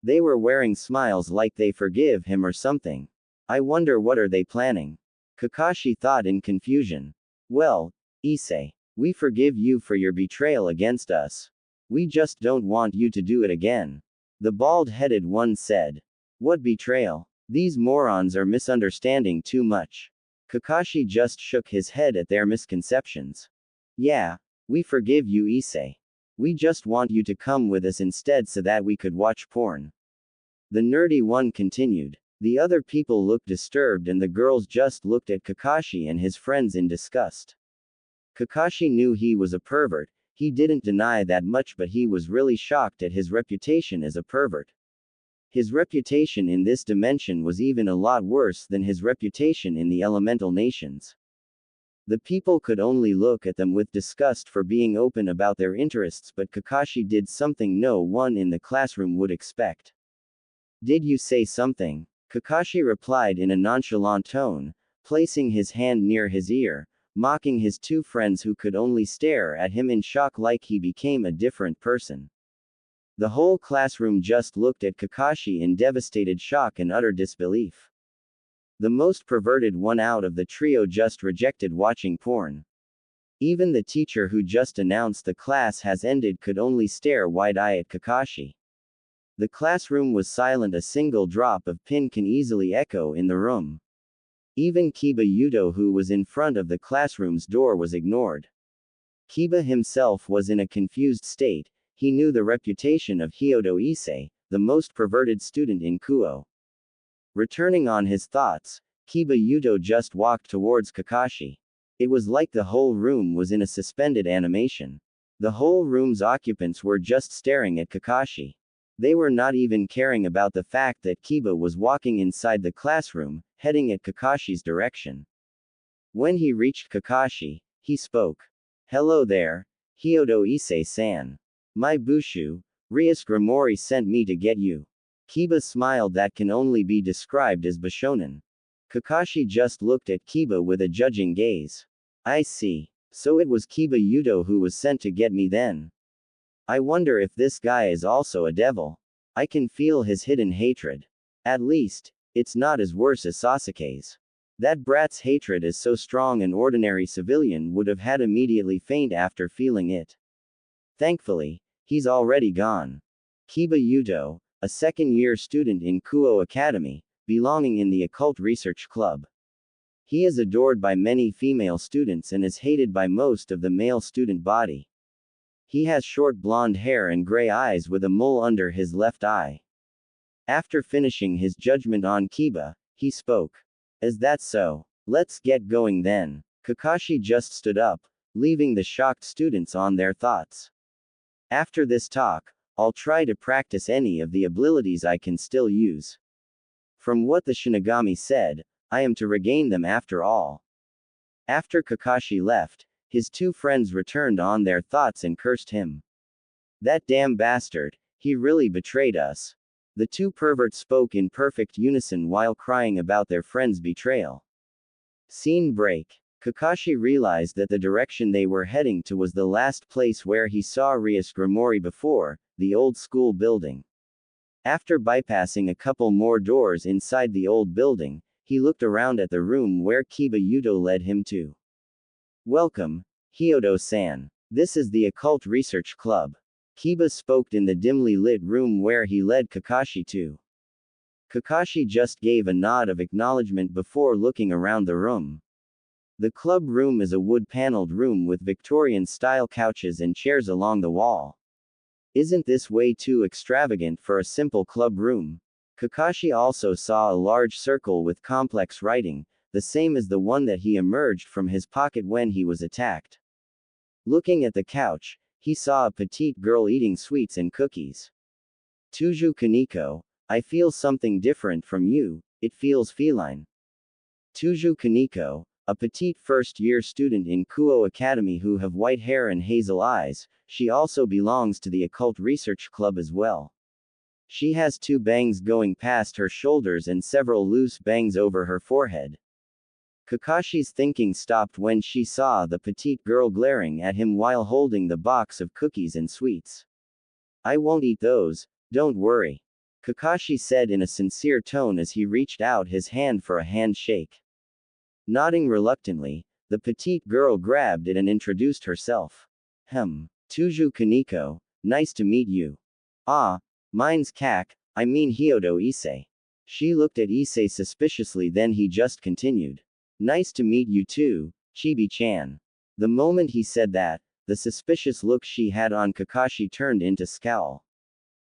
They were wearing smiles like they forgive him or something. I wonder what are they planning? Kakashi thought in confusion. Well, Issei, we forgive you for your betrayal against us. We just don't want you to do it again. The bald-headed one said. What betrayal? These morons are misunderstanding too much. Kakashi just shook his head at their misconceptions. Yeah, we forgive you, Issei. We just want you to come with us instead so that we could watch porn. The nerdy one continued. The other people looked disturbed and the girls just looked at Kakashi and his friends in disgust. Kakashi knew he was a pervert. He didn't deny that much, but he was really shocked at his reputation as a pervert. His reputation in this dimension was even a lot worse than his reputation in the elemental nations. The people could only look at them with disgust for being open about their interests, but Kakashi did something no one in the classroom would expect. Did you say something? Kakashi replied in a nonchalant tone, placing his hand near his ear, mocking his two friends who could only stare at him in shock like he became a different person. The whole classroom just looked at Kakashi in devastated shock and utter disbelief. The most perverted one out of the trio just rejected watching porn. Even the teacher who just announced the class has ended could only stare wide-eyed at Kakashi. The classroom was silent, a single drop of pin can easily echo in the room. Even Kiba Yudo, who was in front of the classroom's door, was ignored. Kiba himself was in a confused state. He knew the reputation of Hyodo Issei, the most perverted student in Kuo. Returning on his thoughts, Kiba Yudo just walked towards Kakashi. It was like the whole room was in a suspended animation. The whole room's occupants were just staring at Kakashi. They were not even caring about the fact that Kiba was walking inside the classroom, heading at Kakashi's direction. When he reached Kakashi, he spoke. "Hello there, Hyodo Issei-san. My Bushu, Rias Grimori sent me to get you." Kiba smiled that can only be described as Bishonen. Kakashi just looked at Kiba with a judging gaze. "I see. So it was Kiba Yudo who was sent to get me then. I wonder if this guy is also a devil. I can feel his hidden hatred. At least, it's not as worse as Sasuke's. That brat's hatred is so strong an ordinary civilian would have had immediately faint after feeling it. Thankfully, he's already gone." Kiba Yudo, a second-year student in Kuo Academy, belonging in the Occult Research Club. He is adored by many female students and is hated by most of the male student body. He has short blonde hair and gray eyes with a mole under his left eye. After finishing his judgment on Kiba, he spoke. "Is that so? Let's get going then." Kakashi just stood up, leaving the shocked students on their thoughts. "After this talk, I'll try to practice any of the abilities I can still use. From what the Shinigami said, I am to regain them after all." After Kakashi left, his two friends returned on their thoughts and cursed him. "That damn bastard, he really betrayed us." The two perverts spoke in perfect unison while crying about their friend's betrayal. Scene break. Kakashi realized that the direction they were heading to was the last place where he saw Rias Grimori before, the old school building. After bypassing a couple more doors inside the old building, he looked around at the room where Kiba Yudo led him to. "Welcome, Hyodo-san. This is the Occult Research Club." Kiba spoke in the dimly lit room where he led Kakashi to. Kakashi just gave a nod of acknowledgement before looking around the room. The club room is a wood-paneled room with Victorian-style couches and chairs along the wall. Isn't this way too extravagant for a simple club room? Kakashi also saw a large circle with complex writing, the same as the one that he emerged from his pocket when he was attacked. Looking at the couch, he saw a petite girl eating sweets and cookies. "Tuju Kaneko, I feel something different from you, it feels feline." Tuju Kaneko, a petite first-year student in Kuo Academy who have white hair and hazel eyes, she also belongs to the Occult Research Club as well. She has two bangs going past her shoulders and several loose bangs over her forehead. Kakashi's thinking stopped when she saw the petite girl glaring at him while holding the box of cookies and sweets. "I won't eat those, don't worry," Kakashi said in a sincere tone as he reached out his hand for a handshake. Nodding reluctantly, the petite girl grabbed it and introduced herself. "Tuju Kaneko, nice to meet you." "Ah, mine's I mean Hyodo Issei." She looked at Issei suspiciously, then he just continued. "Nice to meet you too, Chibi-chan." The moment he said that, the suspicious look she had on Kakashi turned into scowl.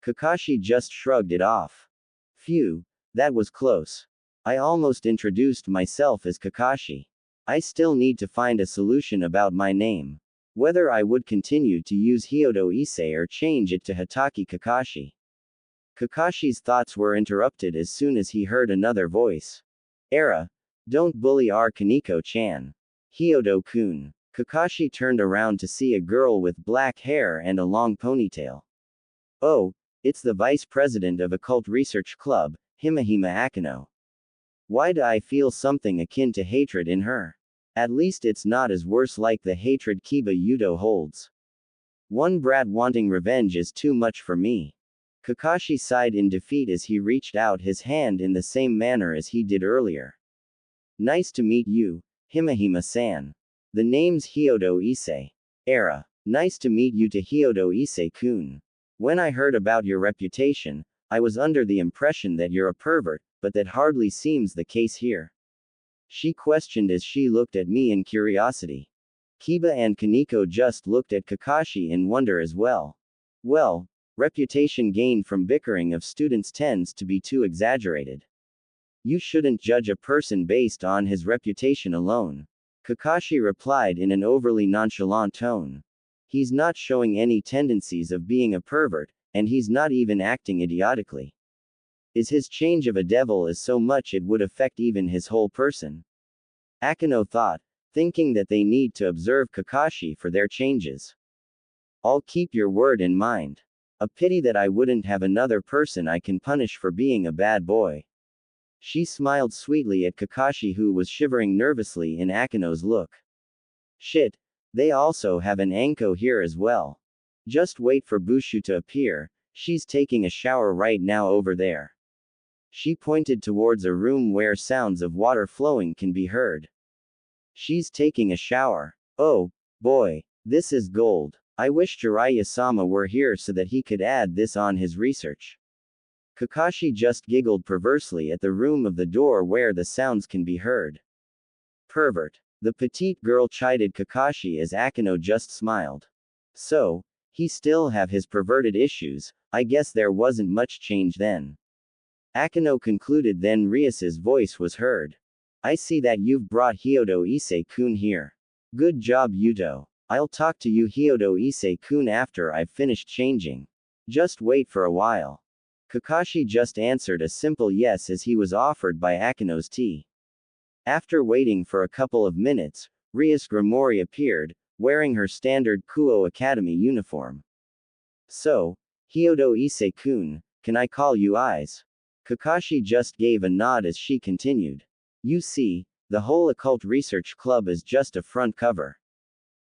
Kakashi just shrugged it off. "Phew, that was close. I almost introduced myself as Kakashi. I still need to find a solution about my name. Whether I would continue to use Hyodo Issei or change it to Hataki Kakashi." Kakashi's thoughts were interrupted as soon as he heard another voice. "Era, don't bully our Kaneko-chan." Hyodo-kun. Kakashi turned around to see a girl with black hair and a long ponytail. Oh, it's the vice president of Occult Research Club, Himehime Akino. Why do I feel something akin to hatred in her? At least it's not as worse like the hatred Kiba Yudo holds. One brat wanting revenge is too much for me. Kakashi sighed in defeat as he reached out his hand in the same manner as he did earlier. Nice to meet you, Himehime-san. The name's Hyodo Issei. Era. Nice to meet you to Hyodo Issei-kun. When I heard about your reputation, I was under the impression that you're a pervert, but that hardly seems the case here. She questioned as she looked at me in curiosity. Kiba and Kaneko just looked at Kakashi in wonder as well. Well, reputation gained from bickering of students tends to be too exaggerated. You shouldn't judge a person based on his reputation alone. Kakashi replied in an overly nonchalant tone. He's not showing any tendencies of being a pervert, and he's not even acting idiotically. His change of a devil is so much it would affect even his whole person. Akino thought, thinking that they need to observe Kakashi for their changes. I'll keep your word in mind. A pity that I wouldn't have another person I can punish for being a bad boy. She smiled sweetly at Kakashi, who was shivering nervously in Akino's look. Shit, they also have an Anko here as well. Just wait for Bushu to appear, she's taking a shower right now over there. She pointed towards a room where sounds of water flowing can be heard. She's taking a shower. Oh, boy, this is gold. I wish Jiraiya-sama were here so that he could add this on his research. Kakashi just giggled perversely at the room of the door where the sounds can be heard. Pervert. The petite girl chided Kakashi as Akino just smiled. So, he still have his perverted issues, I guess there wasn't much change then. Akino concluded, then Rias's voice was heard. I see that you've brought Hyodo Issei-kun here. Good job, Yuto. I'll talk to you Hyodo Issei-kun after I've finished changing. Just wait for a while. Kakashi just answered a simple yes as he was offered by Akino's tea. After waiting for a couple of minutes, Rias Grimori appeared, wearing her standard Kuo Academy uniform. So, Hyodo Issei-kun, can I call you Eyes? Kakashi just gave a nod as she continued. You see, the whole Occult Research Club is just a front cover.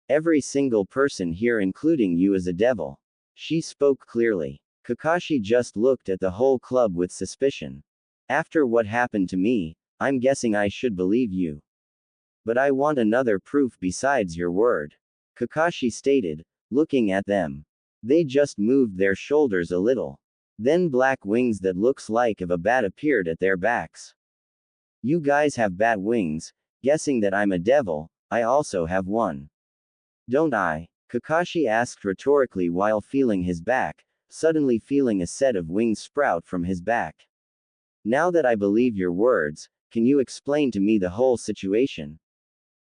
Every single person here including you is a devil. She spoke clearly. Kakashi just looked at the whole club with suspicion. After what happened to me, I'm guessing I should believe you. But I want another proof besides your word. Kakashi stated, looking at them. They just moved their shoulders a little. Then black wings that looks like of a bat appeared at their backs. You guys have bat wings, guessing that I'm a devil, I also have one. Don't I? Kakashi asked rhetorically while feeling his back, suddenly feeling a set of wings sprout from his back. Now that I believe your words, can you explain to me the whole situation?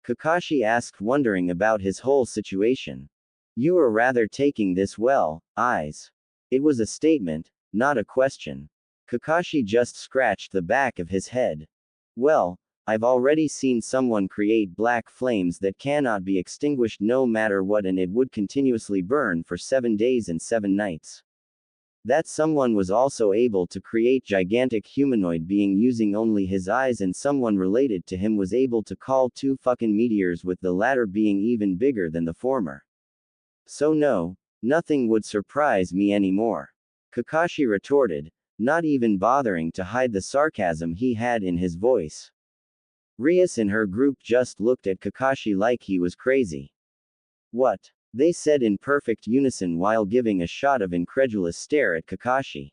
Kakashi asked, wondering about his whole situation. You are rather taking this well, Eyes. It was a statement, not a question. Kakashi just scratched the back of his head. Well, I've already seen someone create black flames that cannot be extinguished no matter what, and it would continuously burn for 7 days and 7 nights. That someone was also able to create gigantic humanoid being using only his eyes, and someone related to him was able to call 2 fucking meteors, with the latter being even bigger than the former. So no, nothing would surprise me anymore. Kakashi retorted, not even bothering to hide the sarcasm he had in his voice. Rias and her group just looked at Kakashi like he was crazy. What? They said in perfect unison while giving a shot of incredulous stare at Kakashi.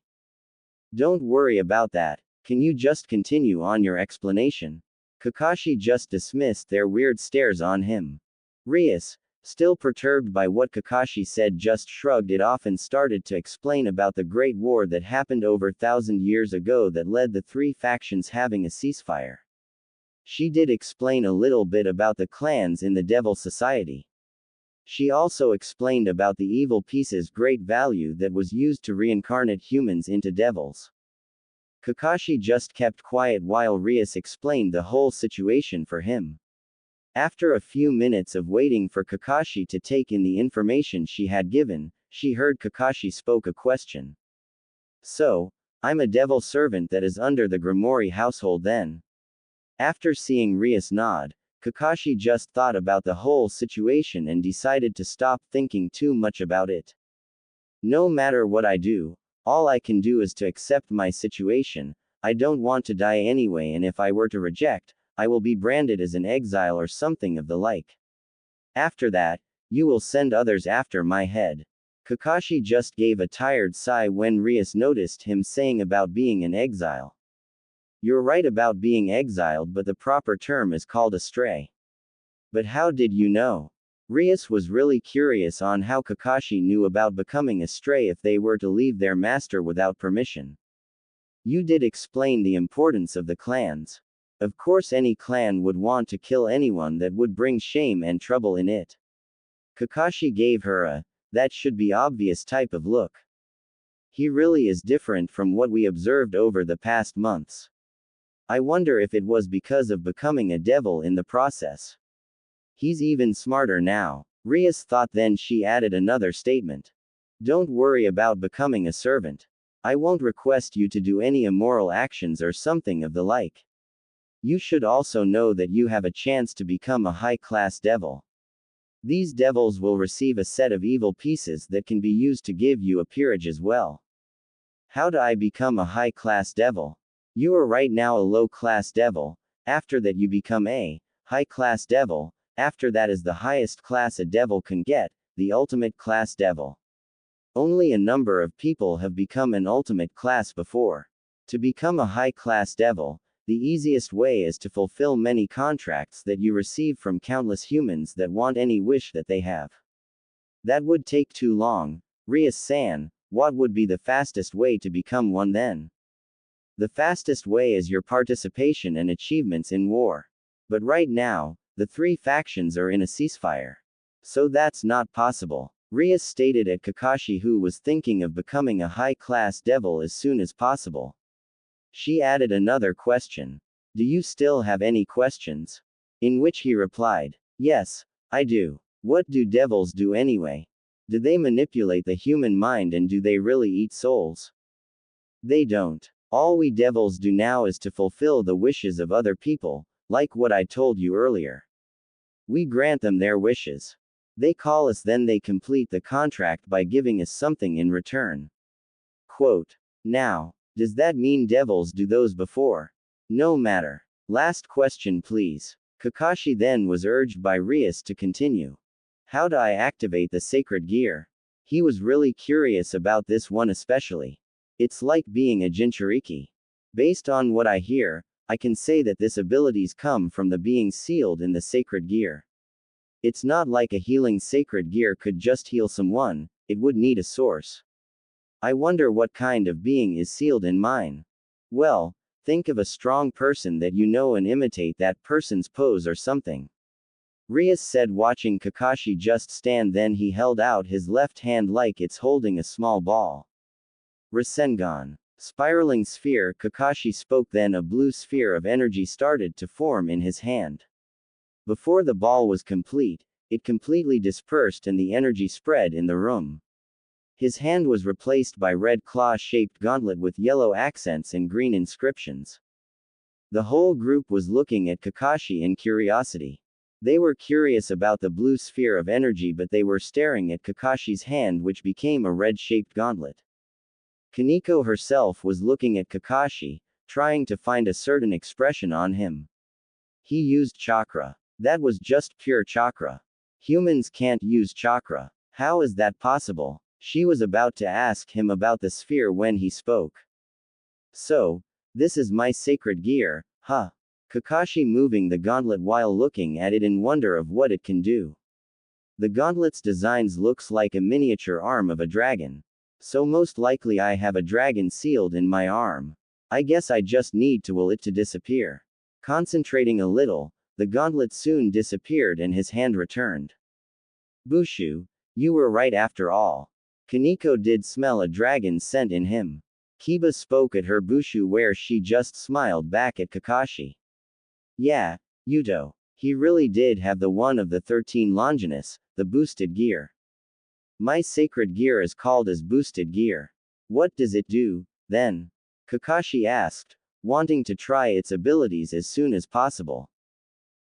Don't worry about that, can you just continue on your explanation? Kakashi just dismissed their weird stares on him. Rias, still perturbed by what Kakashi said, just shrugged it off and started to explain about the Great War that happened over 1,000 years ago that led the 3 factions having a ceasefire. She did explain a little bit about the clans in the Devil Society. She also explained about the evil piece's great value that was used to reincarnate humans into devils. Kakashi just kept quiet while Rias explained the whole situation for him. After a few minutes of waiting for Kakashi to take in the information she had given, she heard Kakashi spoke a question. So, I'm a devil servant that is under the Grimoire household then. After seeing Rias nod, Kakashi just thought about the whole situation and decided to stop thinking too much about it. No matter what I do, all I can do is to accept my situation. I don't want to die anyway, and if I were to reject, I will be branded as an exile or something of the like. After that, you will send others after my head. Kakashi just gave a tired sigh when Rias noticed him saying about being an exile. You're right about being exiled, but the proper term is called a stray. But how did you know? Rias was really curious on how Kakashi knew about becoming a stray if they were to leave their master without permission. You did explain the importance of the clans. Of course any clan would want to kill anyone that would bring shame and trouble in it. Kakashi gave her a, that should be obvious type of look. He really is different from what we observed over the past months. I wonder if it was because of becoming a devil in the process. He's even smarter now. Rias thought. Then she added another statement. Don't worry about becoming a servant. I won't request you to do any immoral actions or something of the like. You should also know that you have a chance to become a high-class devil. These devils will receive a set of evil pieces that can be used to give you a peerage as well. How do I become a high-class devil? You are right now a low-class devil. After that you become a high-class devil. After that is the highest class a devil can get, the ultimate class devil. Only a number of people have become an ultimate class before. To become a high-class devil, the easiest way is to fulfill many contracts that you receive from countless humans that want any wish that they have. That would take too long. Rias-san, what would be the fastest way to become one then? The fastest way is your participation and achievements in war. But right now, the three factions are in a ceasefire. So that's not possible. Rias stated at Kakashi, who was thinking of becoming a high-class devil as soon as possible. She added another question. Do you still have any questions? In which he replied, yes, I do. What do devils do anyway? Do they manipulate the human mind, and do they really eat souls? They don't. All we devils do now is to fulfill the wishes of other people, like what I told you earlier. We grant them their wishes. They call us, then they complete the contract by giving us something in return. Quote. Now, does that mean devils do those before? No matter. Last question please. Kakashi then was urged by Rias to continue. How do I activate the sacred gear? He was really curious about this one especially. It's like being a Jinchuriki. Based on what I hear, I can say that this abilities come from the being sealed in the sacred gear. It's not like a healing sacred gear could just heal someone, it would need a source. I wonder what kind of being is sealed in mine. Well, think of a strong person that you know and imitate that person's pose or something. Rias said, watching Kakashi just stand. Then he held out his left hand like it's holding a small ball. Rasengan. Spiraling sphere, Kakashi spoke. Then a blue sphere of energy started to form in his hand. Before the ball was complete, it completely dispersed and the energy spread in the room. His hand was replaced by red claw-shaped gauntlet with yellow accents and green inscriptions. The whole group was looking at Kakashi in curiosity. They were curious about the blue sphere of energy, but they were staring at Kakashi's hand, which became a red-shaped gauntlet. Kaneko herself was looking at Kakashi, trying to find a certain expression on him. He used chakra. That was just pure chakra. Humans can't use chakra. How is that possible? She was about to ask him about the sphere when he spoke. So, this is my sacred gear, huh? Kakashi moving the gauntlet while looking at it in wonder of what it can do. The gauntlet's designs looks like a miniature arm of a dragon. So most likely I have a dragon sealed in my arm. I guess I just need to will it to disappear. Concentrating a little, the gauntlet soon disappeared and his hand returned. Bushu, you were right after all. Kaneko did smell a dragon scent in him. Kiba spoke at her Bushu, where she just smiled back at Kakashi. Yeah, Yuto. He really did have the one of the 13 Longinus, the boosted gear. My sacred gear is called as boosted gear. What does it do, then? Kakashi asked, wanting to try its abilities as soon as possible.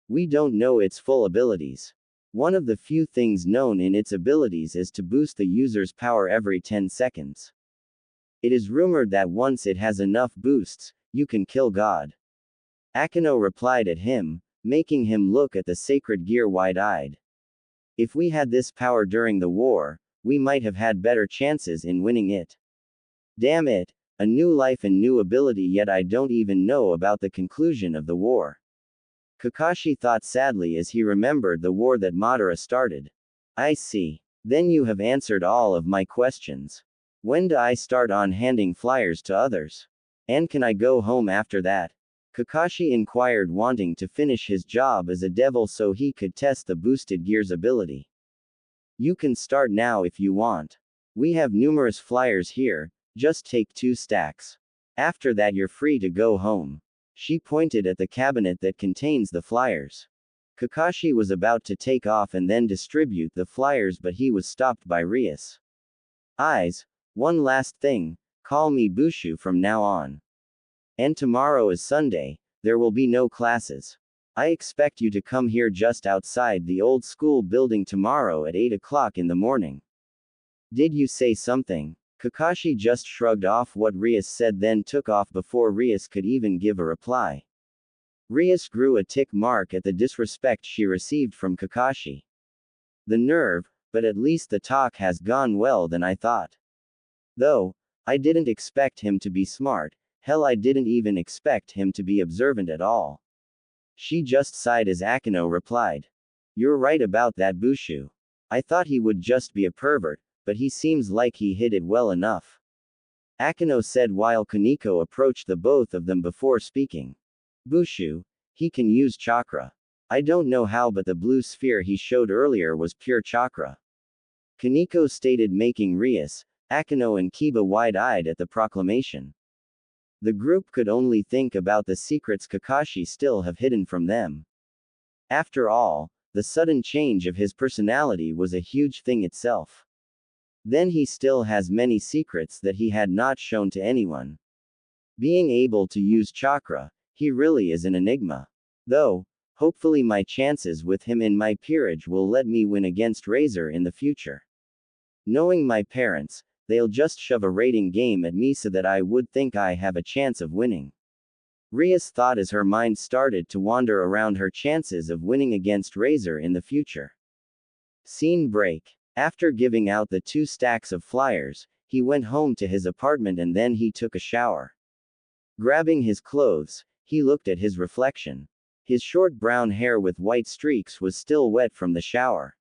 We don't know its full abilities. One of the few things known in its abilities is to boost the user's power every 10 seconds. It is rumored that once it has enough boosts, you can kill God. Akino replied at him, making him look at the sacred gear wide-eyed. If we had this power during the war, we might have had better chances in winning it. Damn it, a new life and new ability, yet I don't even know about the conclusion of the war. Kakashi thought sadly as he remembered the war that Madara started. I see. Then you have answered all of my questions. When do I start on handing flyers to others? And can I go home after that? Kakashi inquired, wanting to finish his job as a devil so he could test the boosted gear's ability. You can start now if you want. We have numerous flyers here, just take 2 stacks. After that you're free to go home. She pointed at the cabinet that contains the flyers. Kakashi was about to take off and then distribute the flyers, but he was stopped by Rias. Eyes, one last thing, call me Bushu from now on. And tomorrow is Sunday, there will be no classes. I expect you to come here just outside the old school building tomorrow at 8 o'clock in the morning. Did you say something? Kakashi just shrugged off what Rias said, then took off before Rias could even give a reply. Rias grew a tick mark at the disrespect she received from Kakashi. The nerve, but at least the talk has gone well than I thought. Though, I didn't expect him to be smart, hell I didn't even expect him to be observant at all. She just sighed as Akino replied. You're right about that, Bushu. I thought he would just be a pervert, but he seems like he hid it well enough. Akino said while Kaneko approached the both of them before speaking. Bushu, he can use chakra. I don't know how, but the blue sphere he showed earlier was pure chakra. Kaneko stated, making Rias, Akino and Kiba wide-eyed at the proclamation. The group could only think about the secrets Kakashi still have hidden from them. After all, the sudden change of his personality was a huge thing itself. Then he still has many secrets that he had not shown to anyone. Being able to use chakra, he really is an enigma. Though, hopefully my chances with him in my peerage will let me win against Razor in the future. Knowing my parents, they'll just shove a rating game at me so that I would think I have a chance of winning. Rias thought as her mind started to wander around her chances of winning against Razor in the future. Scene break. After giving out the 2 stacks of flyers, he went home to his apartment and then he took a shower. Grabbing his clothes, he looked at his reflection. His short brown hair with white streaks was still wet from the shower.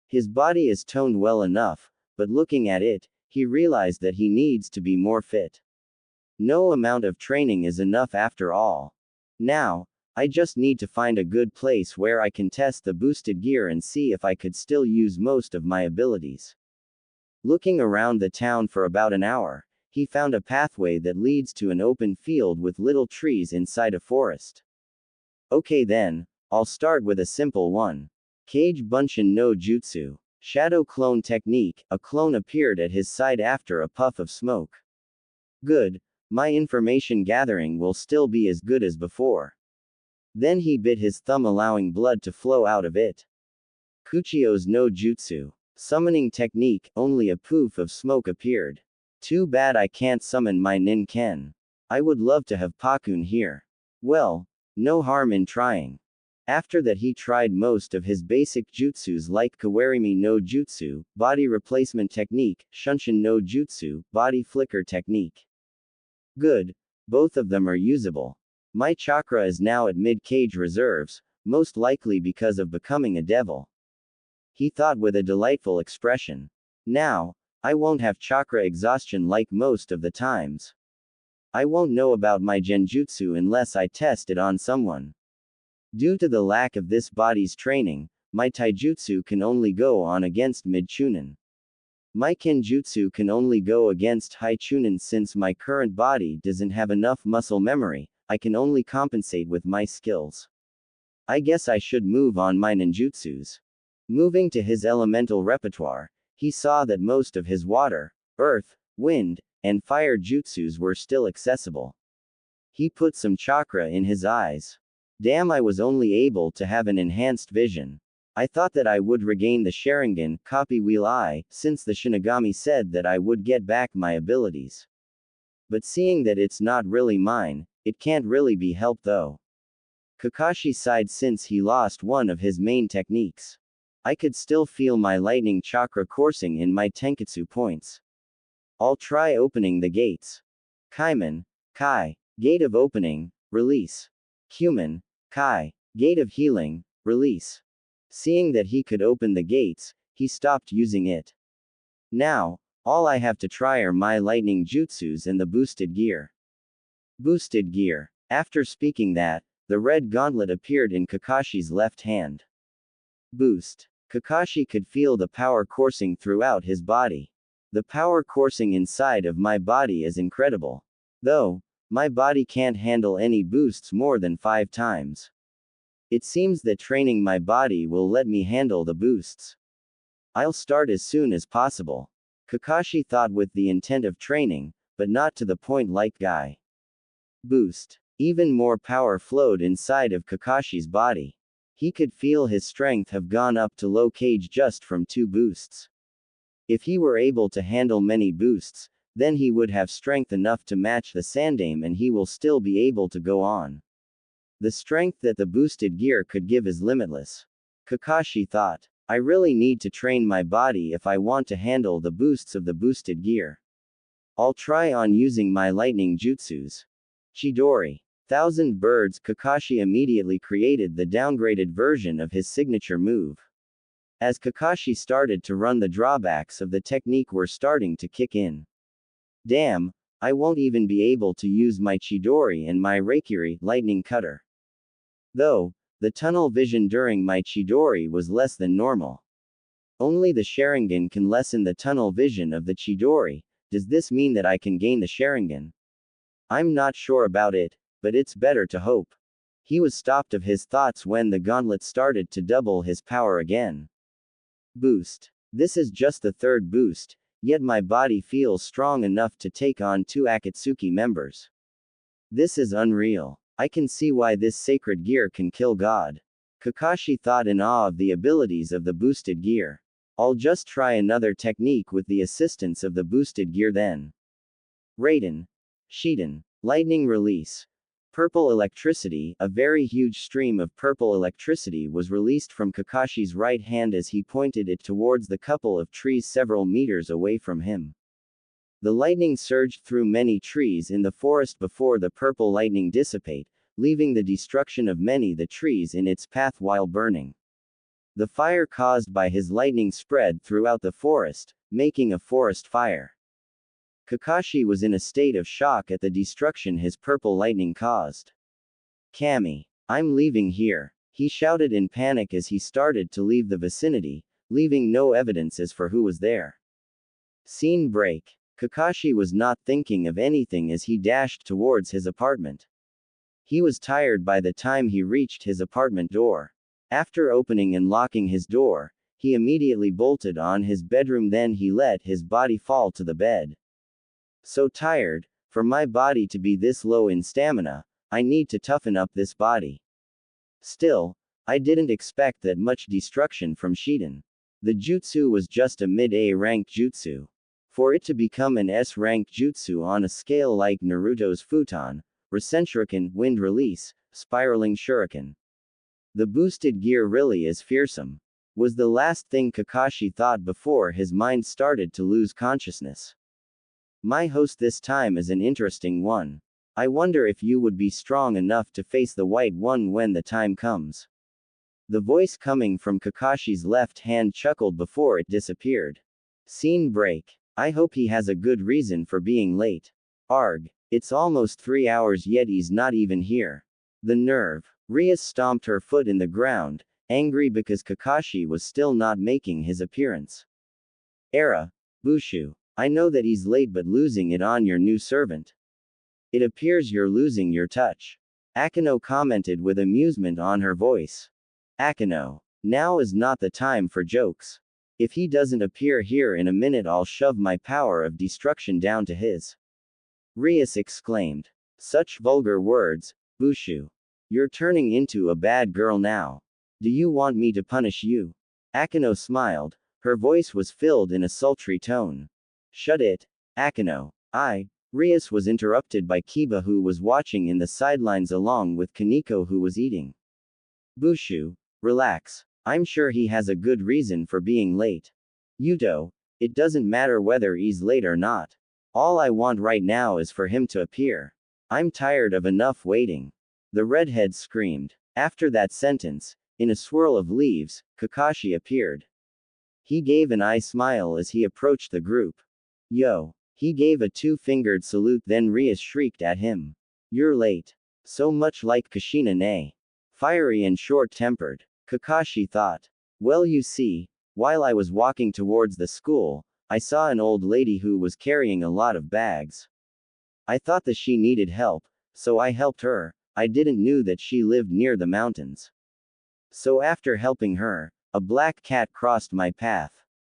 His body is toned well enough, but looking at it, he realized that he needs to be more fit. No amount of training is enough after all. Now, I just need to find a good place where I can test the boosted gear and see if I could still use most of my abilities. Looking around the town for about an hour, he found a pathway that leads to an open field with little trees inside a forest. Okay then, I'll start with a simple one. Kage Bunshin no Jutsu. Shadow clone technique. A clone appeared at his side after a puff of smoke. Good. My information gathering will still be as good as before. Then he bit his thumb, allowing blood to flow out of it. Kuchio's no Jutsu. Summoning technique. Only a poof of smoke appeared. Too bad I can't summon my Nin-Ken. I would love to have Pakun here. Well, no harm in trying. After that he tried most of his basic jutsus like Kawarimi no Jutsu, body replacement technique, Shunshin no Jutsu, body flicker technique. Good. Both of them are usable. My chakra is now at mid-cage reserves, most likely because of becoming a devil. He thought with a delightful expression. Now, I won't have chakra exhaustion like most of the times. I won't know about my genjutsu unless I test it on someone. Due to the lack of this body's training, my taijutsu can only go on against mid-chunin. My kenjutsu can only go against high chunin. Since my current body doesn't have enough muscle memory, I can only compensate with my skills. I guess I should move on my ninjutsus. Moving to his elemental repertoire, he saw that most of his water, earth, wind, and fire jutsus were still accessible. He put some chakra in his eyes. Damn, I was only able to have an enhanced vision. I thought that I would regain the Sharingan, copy wheel eye, since the Shinigami said that I would get back my abilities. But seeing that it's not really mine, it can't really be helped though. Kakashi sighed since he lost one of his main techniques. I could still feel my lightning chakra coursing in my tenketsu points. I'll try opening the gates. Kaiman, Kai, gate of opening, release. Human, Kai, gate of healing, release. Seeing that he could open the gates, he stopped using it. Now, all I have to try are my lightning jutsus and the boosted gear. Boosted gear. After speaking that, the red gauntlet appeared in Kakashi's left hand. Boost. Kakashi could feel the power coursing throughout his body. The power coursing inside of my body is incredible. Though, my body can't handle any boosts more than 5 times. It seems that training my body will let me handle the boosts. I'll start as soon as possible. Kakashi thought with the intent of training, but not to the point like Guy. Boost. Even more power flowed inside of Kakashi's body. He could feel his strength have gone up to low gauge just from 2 boosts. If he were able to handle many boosts, then he would have strength enough to match the Sandaime and he will still be able to go on. The strength that the boosted gear could give is limitless. Kakashi thought, I really need to train my body if I want to handle the boosts of the boosted gear. I'll try on using my lightning jutsus. Chidori. Thousand Birds. Kakashi immediately created the downgraded version of his signature move. As Kakashi started to run, the drawbacks of the technique were starting to kick in. Damn, I won't even be able to use my Chidori and my Reikiri, lightning cutter. Though, the tunnel vision during my Chidori was less than normal. Only the Sharingan can lessen the tunnel vision of the Chidori. Does this mean that I can gain the Sharingan? I'm not sure about it, but it's better to hope. He was stopped of his thoughts when the gauntlet started to double his power again. Boost. This is just the 3rd boost, yet my body feels strong enough to take on 2 Akatsuki members. This is unreal. I can see why this sacred gear can kill God. Kakashi thought in awe of the abilities of the boosted gear. I'll just try another technique with the assistance of the boosted gear then. Raiden. Shiden. Lightning release. Purple electricity. A very huge stream of purple electricity was released from Kakashi's right hand as he pointed it towards the couple of trees several meters away from him. The lightning surged through many trees in the forest before the purple lightning dissipate, leaving the destruction of many the trees in its path while burning. The fire caused by his lightning spread throughout the forest, making a forest fire. Kakashi was in a state of shock at the destruction his purple lightning caused. Kami, I'm leaving here, he shouted in panic as he started to leave the vicinity, leaving no evidence as for who was there. Scene break. Kakashi was not thinking of anything as he dashed towards his apartment. He was tired by the time he reached his apartment door. After opening and locking his door, he immediately bolted on his bedroom, then he let his body fall to the bed. So tired, for my body to be this low in stamina, I need to toughen up this body. Still, I didn't expect that much destruction from Shiden. The jutsu was just a mid-A rank jutsu. For it to become an S-rank jutsu on a scale like Naruto's Futon, Rasenshuriken, Wind Release, Spiraling Shuriken. The boosted gear really is fearsome. Was the last thing Kakashi thought before his mind started to lose consciousness. My host this time is an interesting one. I wonder if you would be strong enough to face the white one when the time comes. The voice coming from Kakashi's left hand chuckled before it disappeared. Scene break. I hope he has a good reason for being late. Arg. It's almost 3 hours yet he's not even here. The nerve. Ria stomped her foot in the ground, angry because Kakashi was still not making his appearance. Era. Bushu. I know that he's late, but losing it on your new servant. It appears you're losing your touch. Akino commented with amusement on her voice. Akino. Now is not the time for jokes. If he doesn't appear here in a minute, I'll shove my power of destruction down to his. Rias exclaimed. Such vulgar words, Bushu. You're turning into a bad girl now. Do you want me to punish you? Akino smiled. Her voice was filled in a sultry tone. Shut it, Akino. Rias was interrupted by Kiba, who was watching in the sidelines along with Kaneko, who was eating. Bushu, relax. I'm sure he has a good reason for being late. Yuto, it doesn't matter whether he's late or not. All I want right now is for him to appear. I'm tired of enough waiting. The redhead screamed. After that sentence, in a swirl of leaves, Kakashi appeared. He gave an eye smile as he approached the group. Yo! He gave a two-fingered salute, then Rias shrieked at him. You're late. So much like Kushina ne. Fiery and short-tempered. Kakashi thought. Well, you see, while I was walking towards the school, I saw an old lady who was carrying a lot of bags. I thought that she needed help, so I helped her. I didn't know that she lived near the mountains. So after helping her, a black cat crossed my path.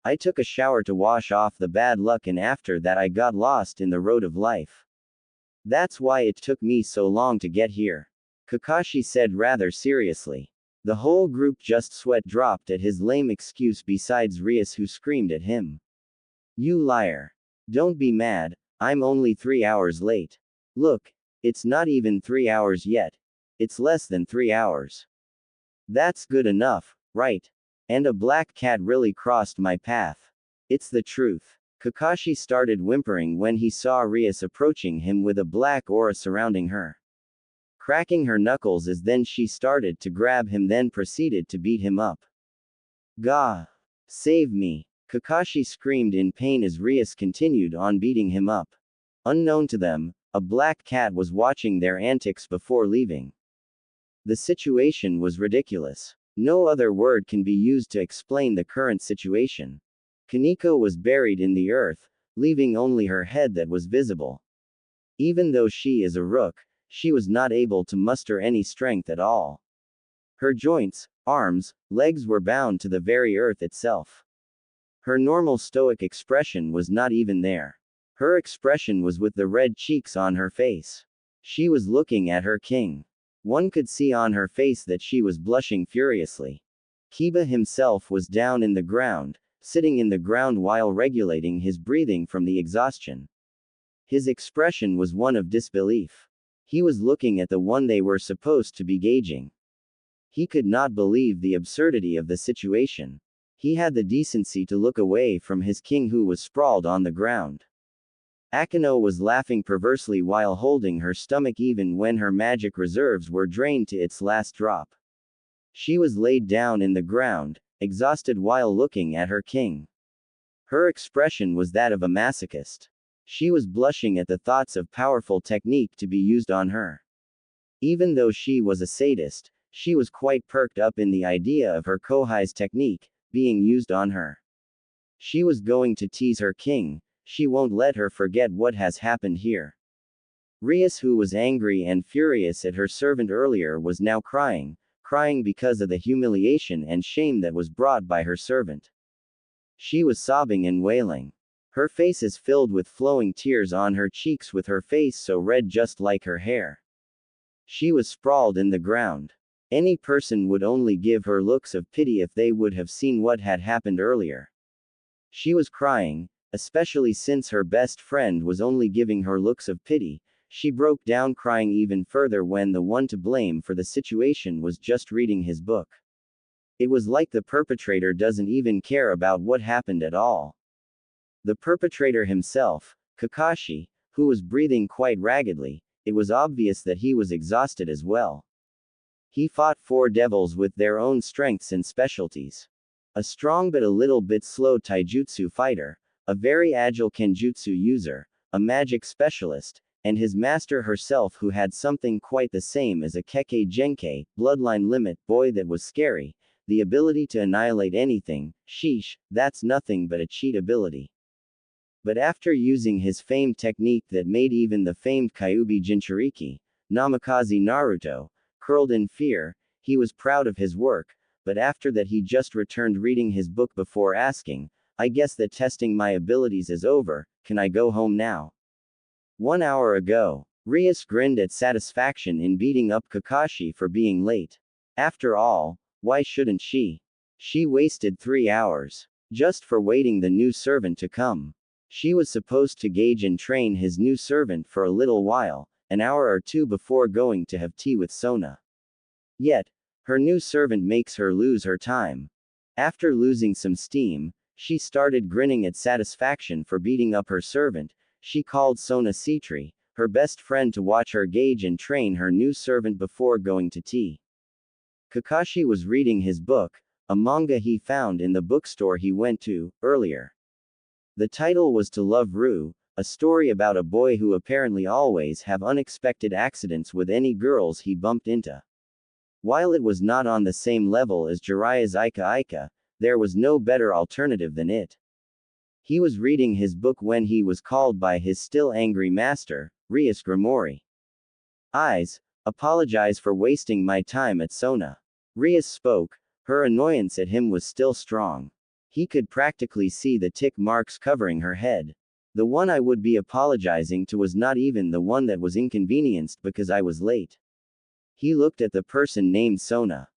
I took a shower to wash off the bad luck, and after that I got lost in the road of life. That's why it took me so long to get here. Kakashi said rather seriously. The whole group just sweat dropped at his lame excuse, besides Rias, who screamed at him. You liar. Don't be mad, I'm only 3 hours late. Look, it's not even 3 hours yet. It's less than 3 hours. That's good enough, right? And a black cat really crossed my path. It's the truth. Kakashi started whimpering when he saw Rias approaching him with a black aura surrounding her. Cracking her knuckles as then she started to grab him, then proceeded to beat him up. Gah! Save me! Kakashi screamed in pain as Rias continued on beating him up. Unknown to them, a black cat was watching their antics before leaving. The situation was ridiculous. No other word can be used to explain the current situation. Kaneko was buried in the earth, leaving only her head that was visible. Even though she is a rook, she was not able to muster any strength at all. Her joints, arms, legs were bound to the very earth itself. Her normal stoic expression was not even there. Her expression was with the red cheeks on her face. She was looking at her king. One could see on her face that she was blushing furiously. Kiba himself was down in the ground, sitting in the ground while regulating his breathing from the exhaustion. His expression was one of disbelief. He was looking at the one they were supposed to be gauging. He could not believe the absurdity of the situation. He had the decency to look away from his king, who was sprawled on the ground. Akino was laughing perversely while holding her stomach even when her magic reserves were drained to its last drop. She was laid down in the ground, exhausted while looking at her king. Her expression was that of a masochist. She was blushing at the thoughts of powerful technique to be used on her. Even though she was a sadist, she was quite perked up in the idea of her Kohai's technique being used on her. She was going to tease her king. She won't let her forget what has happened here. Rias, who was angry and furious at her servant earlier, was now crying because of the humiliation and shame that was brought by her servant. She was sobbing and wailing. Her face is filled with flowing tears on her cheeks, with her face so red just like her hair. She was sprawled in the ground. Any person would only give her looks of pity if they would have seen what had happened earlier. She was crying, especially since her best friend was only giving her looks of pity. She broke down crying even further when the one to blame for the situation was just reading his book. It was like the perpetrator doesn't even care about what happened at all. The perpetrator himself, Kakashi, who was breathing quite raggedly, it was obvious that he was exhausted as well. He fought 4 devils with their own strengths and specialties. A strong but a little bit slow taijutsu fighter, a very agile kenjutsu user, a magic specialist, and his master herself, who had something quite the same as a Kekkei Genkei, bloodline limit boy that was scary, the ability to annihilate anything. Sheesh, that's nothing but a cheat ability. But after using his famed technique that made even the famed Kyuubi Jinchuriki, Namikaze Naruto, curled in fear. He was proud of his work, but after that he just returned reading his book before asking, I guess that testing my abilities is over, can I go home now? 1 hour ago. Rias grinned at satisfaction in beating up Kakashi for being late. After all, why shouldn't she? She wasted 3 hours. Just for waiting the new servant to come. She was supposed to gauge and train his new servant for a little while, an hour or two before going to have tea with Sona. Yet, her new servant makes her lose her time. After losing some steam, she started grinning at satisfaction for beating up her servant. She called Sona Citri, her best friend, to watch her gauge and train her new servant before going to tea. Kakashi was reading his book, a manga he found in the bookstore he went to earlier. The title was To Love Ru, a story about a boy who apparently always have unexpected accidents with any girls he bumped into. While it was not on the same level as Jiraiya's Ika Ika, there was no better alternative than it. He was reading his book when he was called by his still angry master, Rias Grimori. Eyes, apologize for wasting my time at Sona. Rias spoke. Her annoyance at him was still strong. He could practically see the tick marks covering her head. The one I would be apologizing to was not even the one that was inconvenienced because I was late. He looked at the person named Sona.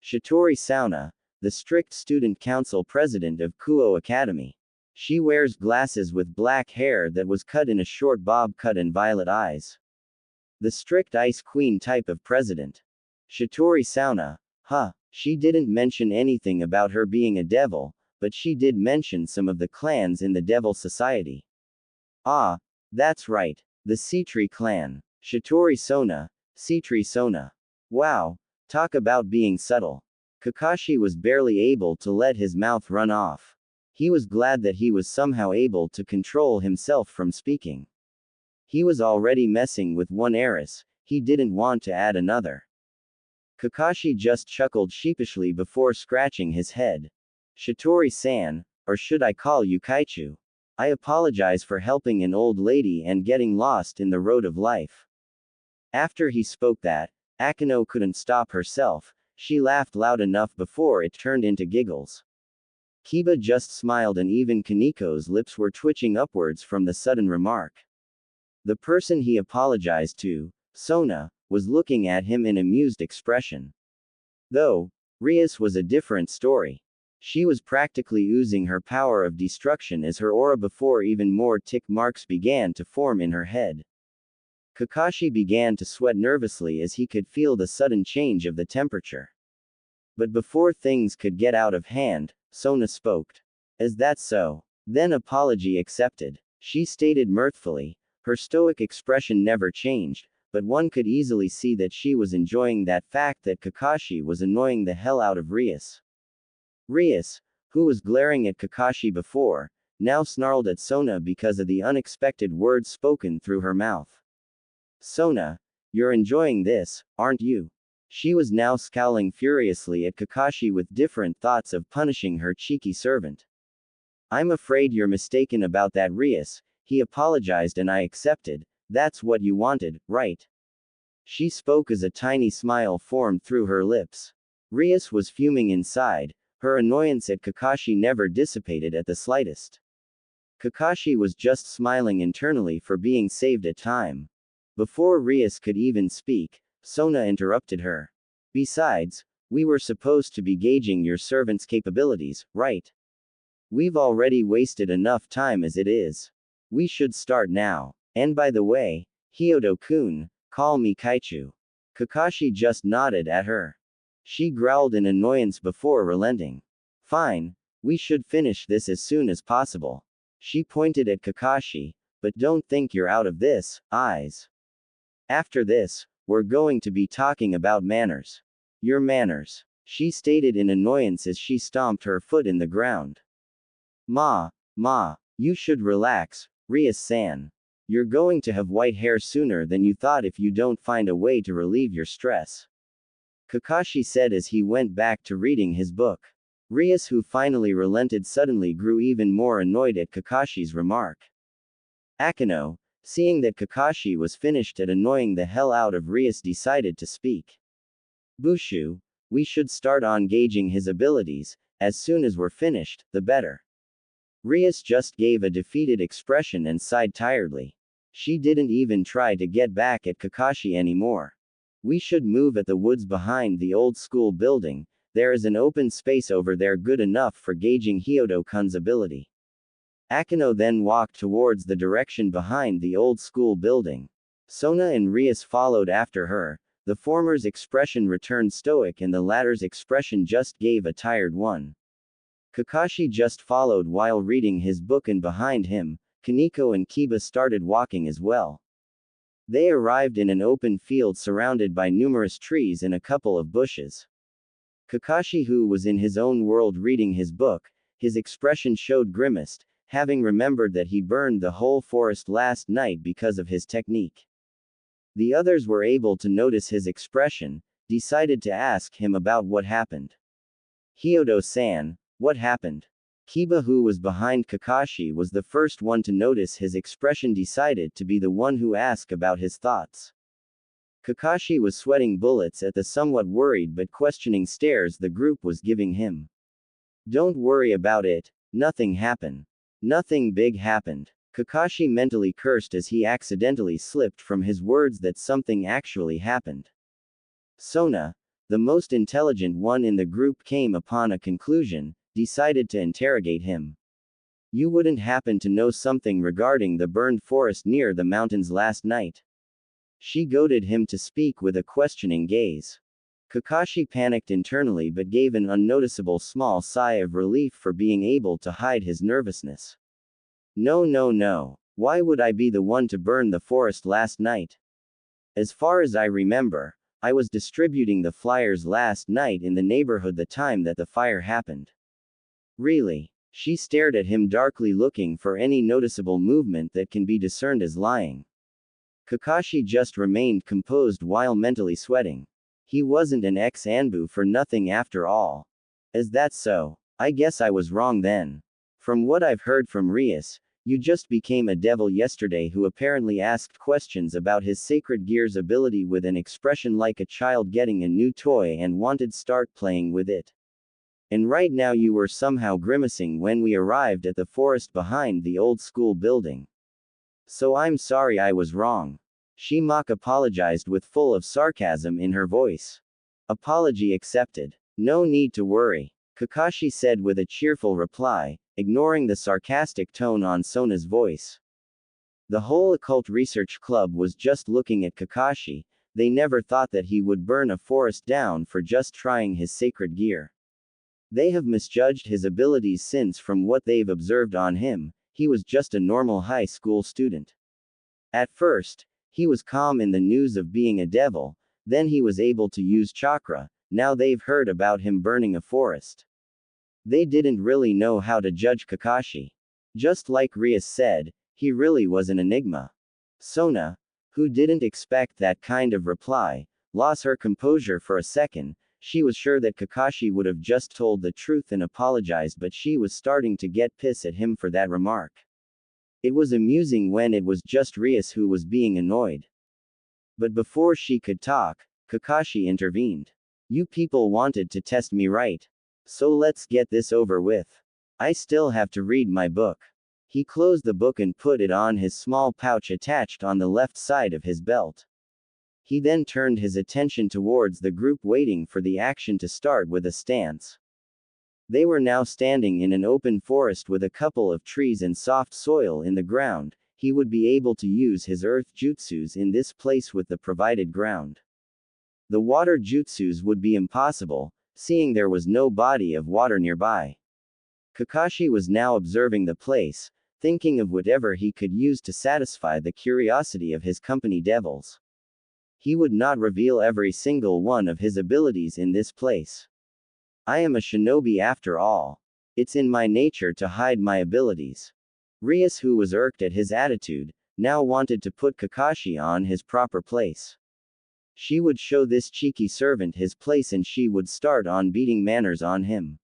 Shitori Sauna, the strict student council president of Kuo Academy. She wears glasses with black hair that was cut in a short bob cut and violet eyes. The strict ice queen type of president. Shitori Sauna, huh. She didn't mention anything about her being a devil, but she did mention some of the clans in the Devil Society. Ah, that's right. The Citri clan. Shitori Sona, Citri Sona. Wow. Talk about being subtle. Kakashi was barely able to let his mouth run off. He was glad that he was somehow able to control himself from speaking. He was already messing with one heiress, he didn't want to add another. Kakashi just chuckled sheepishly before scratching his head. Shitori-san, or should I call you Kaichu? I apologize for helping an old lady and getting lost in the road of life. After he spoke that, Akino couldn't stop herself. She laughed loud enough before it turned into giggles. Kiba just smiled and even Kaniko's lips were twitching upwards from the sudden remark. The person he apologized to, Sona, was looking at him in amused expression. Though, Rias was a different story. She was practically oozing her power of destruction as her aura before even more tick marks began to form in her head. Kakashi began to sweat nervously as he could feel the sudden change of the temperature. But before things could get out of hand, Sona spoke. Is that so? Then apology accepted. She stated mirthfully. Her stoic expression never changed, but one could easily see that she was enjoying that fact that Kakashi was annoying the hell out of Rias. Rias, who was glaring at Kakashi before, now snarled at Sona because of the unexpected words spoken through her mouth. Sona, you're enjoying this, aren't you? She was now scowling furiously at Kakashi with different thoughts of punishing her cheeky servant. I'm afraid you're mistaken about that, Rias. He apologized and I accepted. That's what you wanted, right? She spoke as a tiny smile formed through her lips. Rias was fuming inside. Her annoyance at Kakashi never dissipated at the slightest. Kakashi was just smiling internally for being saved a time. Before Rias could even speak, Sona interrupted her. Besides, we were supposed to be gauging your servant's capabilities, right? We've already wasted enough time as it is. We should start now. And by the way, Hyodo-kun, call me Kaichu. Kakashi just nodded at her. She growled in annoyance before relenting. Fine, we should finish this as soon as possible. She pointed at Kakashi, but don't think you're out of this, eyes. After this, we're going to be talking about manners. Your manners, she stated in annoyance as she stomped her foot in the ground. Ma, you should relax, Rias-san. You're going to have white hair sooner than you thought if you don't find a way to relieve your stress. Kakashi said as he went back to reading his book. Rias, who finally relented, suddenly grew even more annoyed at Kakashi's remark. Akino, Seeing that Kakashi was finished at annoying the hell out of Rias, decided to speak. Bushu, we should start on gauging his abilities, as soon as we're finished, the better. Rias just gave a defeated expression and sighed tiredly. She didn't even try to get back at Kakashi anymore. We should move at the woods behind the old school building. There is an open space over there good enough for gauging Hyodo-kun's ability. Akino then walked towards the direction behind the old school building. Sona and Rias followed after her. The former's expression returned stoic and the latter's expression just gave a tired one. Kakashi just followed while reading his book, and behind him, Kaneko and Kiba started walking as well. They arrived in an open field surrounded by numerous trees and a couple of bushes. Kakashi, who was in his own world reading his book, his expression showed grimaced, having remembered that he burned the whole forest last night because of his technique. The others were able to notice his expression, decided to ask him about what happened. Hyodo-san, what happened? Kiba, who was behind Kakashi, was the first one to notice his expression, decided to be the one who asked about his thoughts. Kakashi was sweating bullets at the somewhat worried but questioning stares the group was giving him. Don't worry about it, nothing happened. Nothing big happened. Kakashi mentally cursed as he accidentally slipped from his words that something actually happened. Sona, the most intelligent one in the group, came upon a conclusion, decided to interrogate him. You wouldn't happen to know something regarding the burned forest near the mountains last night? She goaded him to speak with a questioning gaze. Kakashi panicked internally but gave an unnoticeable small sigh of relief for being able to hide his nervousness. No. Why would I be the one to burn the forest last night? As far as I remember, I was distributing the flyers last night in the neighborhood the time that the fire happened. Really? She stared at him darkly, looking for any noticeable movement that can be discerned as lying. Kakashi just remained composed while mentally sweating. He wasn't an ex-Anbu for nothing after all. Is that so? I guess I was wrong then. From what I've heard from Rias, you just became a devil yesterday who apparently asked questions about his sacred gear's ability with an expression like a child getting a new toy and wanted start playing with it. And right now you were somehow grimacing when we arrived at the forest behind the old school building. So I'm sorry I was wrong. She mock apologized with full of sarcasm in her voice. Apology accepted. No need to worry, Kakashi said with a cheerful reply, ignoring the sarcastic tone on Sona's voice. The whole occult research club was just looking at Kakashi. They never thought that he would burn a forest down for just trying his sacred gear. They have misjudged his abilities since, from what they've observed on him, he was just a normal high school student. At first, he was calm in the news of being a devil, then he was able to use chakra, now they've heard about him burning a forest. They didn't really know how to judge Kakashi. Just like Rias said, he really was an enigma. Sona, who didn't expect that kind of reply, lost her composure for a second. She was sure that Kakashi would have just told the truth and apologized, but she was starting to get pissed at him for that remark. It was amusing when it was just Rias who was being annoyed. But before she could talk, Kakashi intervened. You people wanted to test me, right? So let's get this over with. I still have to read my book. He closed the book and put it on his small pouch attached on the left side of his belt. He then turned his attention towards the group, waiting for the action to start with a stance. They were now standing in an open forest with a couple of trees and soft soil in the ground. He would be able to use his earth jutsus in this place with the provided ground. The water jutsus would be impossible, seeing there was no body of water nearby. Kakashi was now observing the place, thinking of whatever he could use to satisfy the curiosity of his company devils. He would not reveal every single one of his abilities in this place. I am a shinobi after all. It's in my nature to hide my abilities. Rias, who was irked at his attitude, now wanted to put Kakashi on his proper place. She would show this cheeky servant his place and she would start on beating manners on him.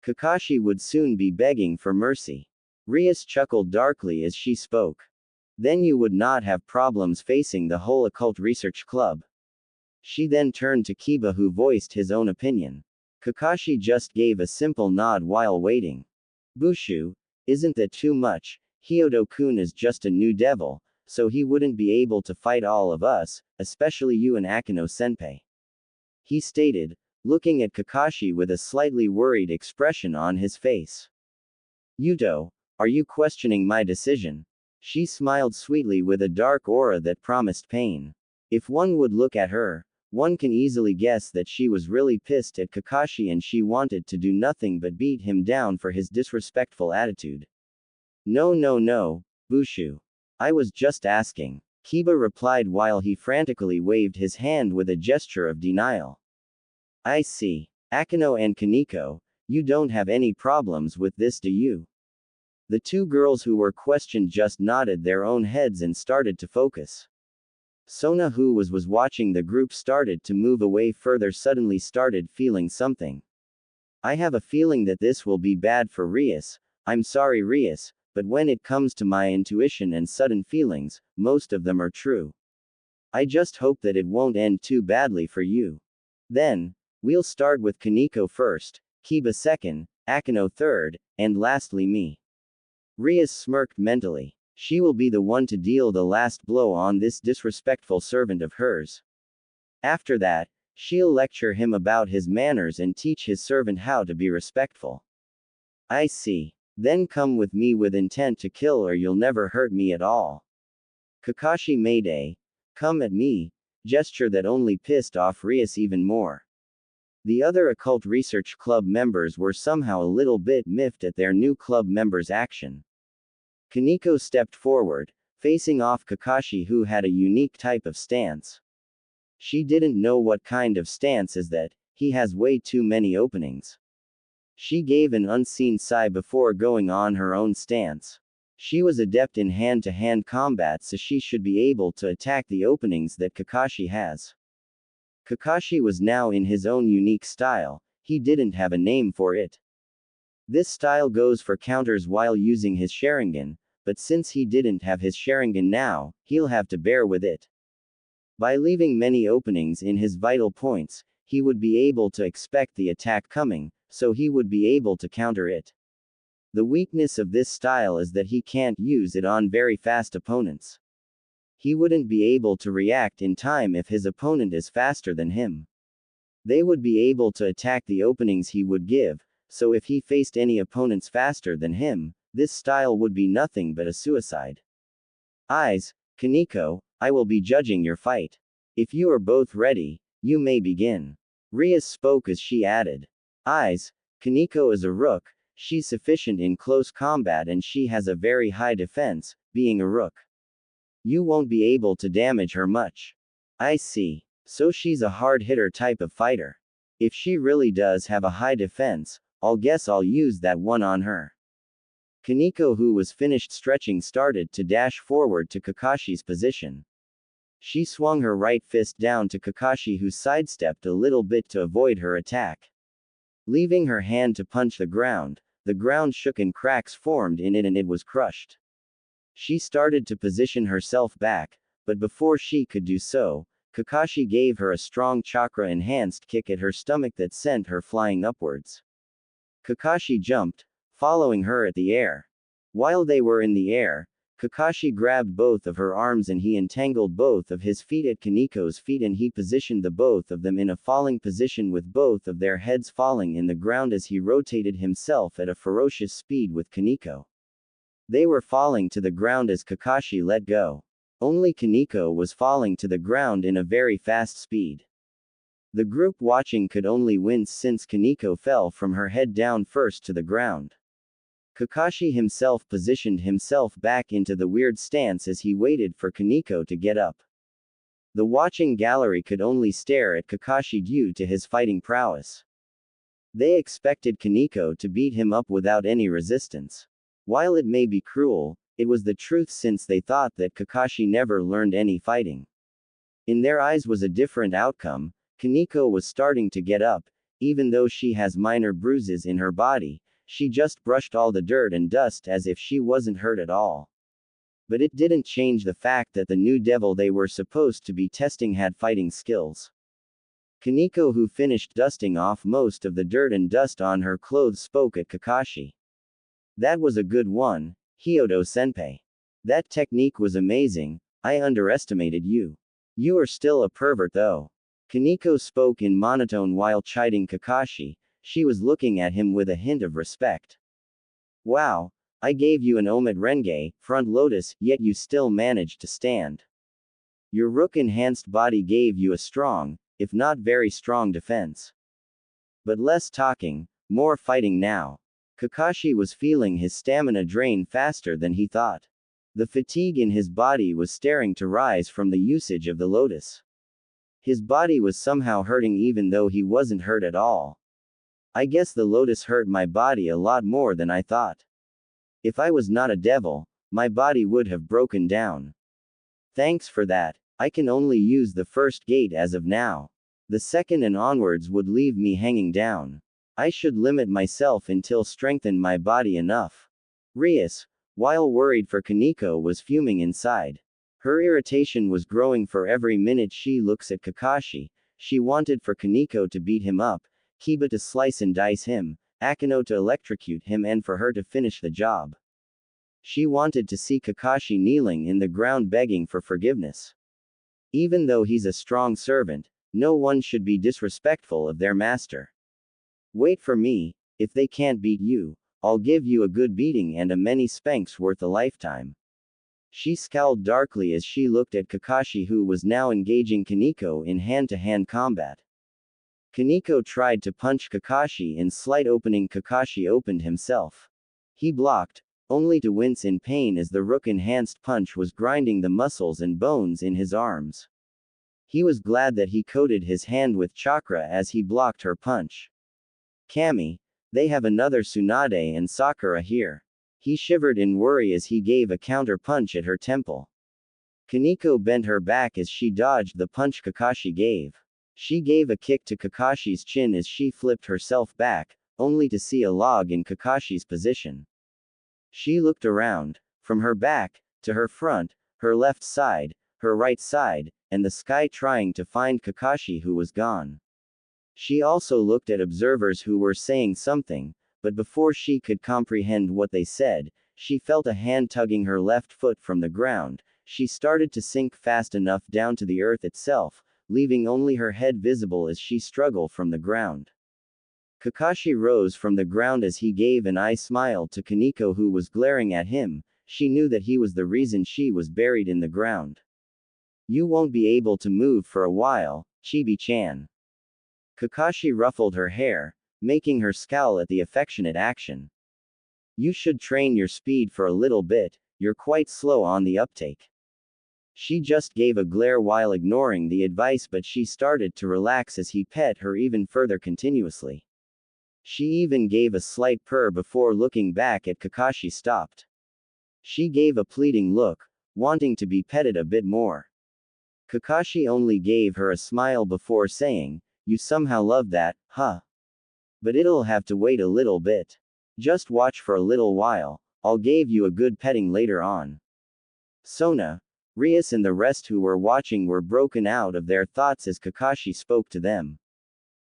Kakashi would soon be begging for mercy. Rias chuckled darkly as she spoke. Then you would not have problems facing the whole occult research club. She then turned to Kiba, who voiced his own opinion. Kakashi just gave a simple nod while waiting. Bushu, isn't that too much? Hyodo-kun is just a new devil, so he wouldn't be able to fight all of us, especially you and Akino-senpai. He stated, looking at Kakashi with a slightly worried expression on his face. Yuto, are you questioning my decision? She smiled sweetly with a dark aura that promised pain. If one would look at her, one can easily guess that she was really pissed at Kakashi and she wanted to do nothing but beat him down for his disrespectful attitude. No, Bushu. I was just asking. Kiba replied while he frantically waved his hand with a gesture of denial. I see. Akino and Kaneko, you don't have any problems with this, do you? The two girls who were questioned just nodded their own heads and started to focus. Sona, who was watching the group, started to move away further, suddenly started feeling something. I have a feeling that this will be bad for Rias. I'm sorry, Rias, but when it comes to my intuition and sudden feelings, most of them are true. I just hope that it won't end too badly for you. Then, we'll start with Kaneko first, Kiba second, Akino third, and lastly me. Rias smirked mentally. She will be the one to deal the last blow on this disrespectful servant of hers. After that, she'll lecture him about his manners and teach his servant how to be respectful. I see. Then come with me with intent to kill, or you'll never hurt me at all. Kakashi made a come at me gesture that only pissed off Rias even more. The other occult research club members were somehow a little bit miffed at their new club member's action. Kaneko stepped forward, facing off Kakashi, who had a unique type of stance. She didn't know what kind of stance is that. He has way too many openings. She gave an unseen sigh before going on her own stance. She was adept in hand-to-hand combat, so she should be able to attack the openings that Kakashi has. Kakashi was now in his own unique style. He didn't have a name for it. This style goes for counters while using his Sharingan, but since he didn't have his Sharingan now, he'll have to bear with it. By leaving many openings in his vital points, he would be able to expect the attack coming, so he would be able to counter it. The weakness of this style is that he can't use it on very fast opponents. He wouldn't be able to react in time if his opponent is faster than him. They would be able to attack the openings he would give, so if he faced any opponents faster than him, this style would be nothing but a suicide. Kaneko, I will be judging your fight. If you are both ready, you may begin. Rias spoke as she added. Kaneko is a rook, she's sufficient in close combat and she has a very high defense, being a rook. You won't be able to damage her much. I see. So she's a hard hitter type of fighter. If she really does have a high defense, I'll use that one on her. Kaneko, who was finished stretching, started to dash forward to Kakashi's position. She swung her right fist down to Kakashi, who sidestepped a little bit to avoid her attack. Leaving her hand to punch the ground shook and cracks formed in it and it was crushed. She started to position herself back, but before she could do so, Kakashi gave her a strong chakra-enhanced kick at her stomach that sent her flying upwards. Kakashi jumped, following her at the air. While they were in the air, Kakashi grabbed both of her arms and he entangled both of his feet at Kaneko's feet and he positioned the both of them in a falling position with both of their heads falling in the ground as he rotated himself at a ferocious speed with Kaneko. They were falling to the ground as Kakashi let go. Only Kaneko was falling to the ground in a very fast speed. The group watching could only wince since Kaneko fell from her head down first to the ground. Kakashi himself positioned himself back into the weird stance as he waited for Kaneko to get up. The watching gallery could only stare at Kakashi due to his fighting prowess. They expected Kaneko to beat him up without any resistance. While it may be cruel, it was the truth since they thought that Kakashi never learned any fighting. In their eyes was a different outcome. Kaneko was starting to get up, even though she has minor bruises in her body, she just brushed all the dirt and dust as if she wasn't hurt at all. But it didn't change the fact that the new devil they were supposed to be testing had fighting skills. Kaneko, who finished dusting off most of the dirt and dust on her clothes, spoke at Kakashi. That was a good one, Hyodo-senpai. That technique was amazing. I underestimated you. You are still a pervert though. Kaneko spoke in monotone while chiding Kakashi. She was looking at him with a hint of respect. Wow, I gave you an Omid Renge, front lotus, yet you still managed to stand. Your rook-enhanced body gave you a strong, if not very strong defense. But less talking, more fighting now. Kakashi was feeling his stamina drain faster than he thought. The fatigue in his body was starting to rise from the usage of the lotus. His body was somehow hurting even though he wasn't hurt at all. I guess the lotus hurt my body a lot more than I thought. If I was not a devil, my body would have broken down. Thanks for that. I can only use the first gate as of now. The second and onwards would leave me hanging down. I should limit myself until strengthen my body enough. Rias, while worried for Kaneko, was fuming inside. Her irritation was growing for every minute she looks at Kakashi. She wanted for Kaneko to beat him up, Kiba to slice and dice him, Akeno to electrocute him, and for her to finish the job. She wanted to see Kakashi kneeling in the ground begging for forgiveness. Even though he's a strong servant, no one should be disrespectful of their master. Wait for me, if they can't beat you, I'll give you a good beating and a many spanks worth a lifetime. She scowled darkly as she looked at Kakashi, who was now engaging Kaneko in hand-to-hand combat. Kaneko tried to punch Kakashi in slight opening. Kakashi opened himself. He blocked, only to wince in pain as the rook-enhanced punch was grinding the muscles and bones in his arms. He was glad that he coated his hand with chakra as he blocked her punch. Kami, they have another Tsunade and Sakura here. He shivered in worry as he gave a counter punch at her temple. Kaneko bent her back as she dodged the punch Kakashi gave. She gave a kick to Kakashi's chin as she flipped herself back, only to see a log in Kakashi's position. She looked around, from her back, to her front, her left side, her right side, and the sky, trying to find Kakashi, who was gone. She also looked at observers who were saying something, but before she could comprehend what they said, she felt a hand tugging her left foot from the ground. She started to sink fast enough down to the earth itself, leaving only her head visible as she struggled from the ground. Kakashi rose from the ground as he gave an eye smile to Kaneko, who was glaring at him. She knew that he was the reason she was buried in the ground. You won't be able to move for a while, Chibi-chan. Kakashi ruffled her hair, making her scowl at the affectionate action. You should train your speed for a little bit, you're quite slow on the uptake. She just gave a glare while ignoring the advice, but she started to relax as he pet her even further continuously. She even gave a slight purr before looking back at Kakashi. Stopped. She gave a pleading look, wanting to be petted a bit more. Kakashi only gave her a smile before saying, you somehow love that, huh? But it'll have to wait a little bit. Just watch for a little while, I'll give you a good petting later on. Sona, Rias and the rest who were watching were broken out of their thoughts as Kakashi spoke to them.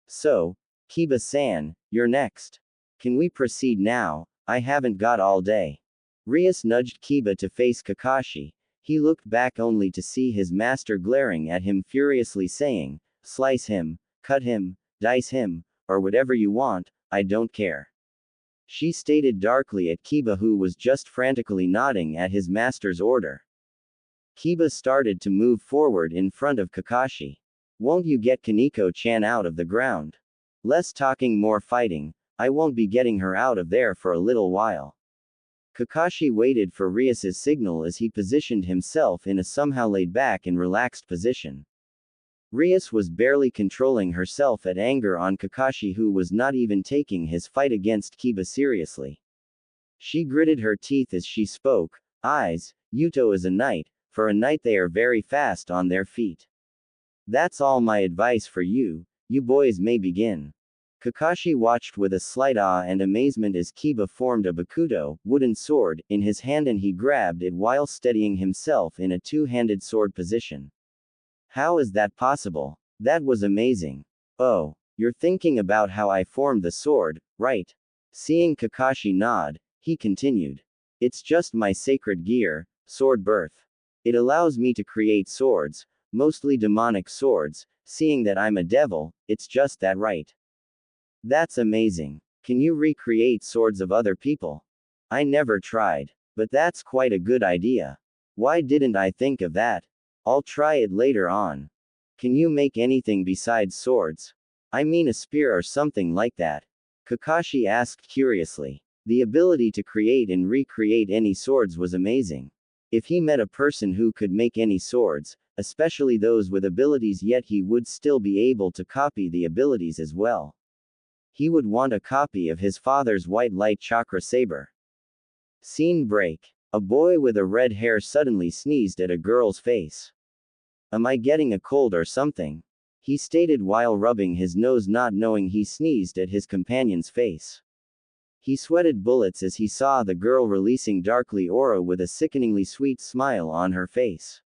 So, Kiba-san, you're next. Can we proceed now? I haven't got all day. Rias nudged Kiba to face Kakashi. He looked back only to see his master glaring at him furiously, saying, slice him, cut him, dice him, or whatever you want, I don't care. She stated darkly at Kiba, who was just frantically nodding at his master's order. Kiba started to move forward in front of Kakashi. Won't you get Kaneko-chan out of the ground? Less talking, more fighting. I won't be getting her out of there for a little while. Kakashi waited for Rias's signal as he positioned himself in a somehow laid back and relaxed position. Rias was barely controlling herself at anger on Kakashi, who was not even taking his fight against Kiba seriously. She gritted her teeth as she spoke, eyes, Yuto is a knight, for a knight they are very fast on their feet. That's all my advice for you, you boys may begin. Kakashi watched with a slight awe and amazement as Kiba formed a bakudo, wooden sword, in his hand and he grabbed it while steadying himself in a two-handed sword position. How is that possible? That was amazing. Oh, you're thinking about how I formed the sword, right? Seeing Kakashi nod, he continued. It's just my sacred gear, sword birth. It allows me to create swords, mostly demonic swords, seeing that I'm a devil, it's just that right. That's amazing. Can you recreate swords of other people? I never tried. But that's quite a good idea. Why didn't I think of that? I'll try it later on. Can you make anything besides swords? I mean a spear or something like that. Kakashi asked curiously. The ability to create and recreate any swords was amazing. If he met a person who could make any swords, especially those with abilities, yet he would still be able to copy the abilities as well. He would want a copy of his father's white light chakra saber. Scene break. A boy with a red hair suddenly sneezed at a girl's face. Am I getting a cold or something? He stated while rubbing his nose, not knowing he sneezed at his companion's face. He sweated bullets as he saw the girl releasing darkly aura with a sickeningly sweet smile on her face.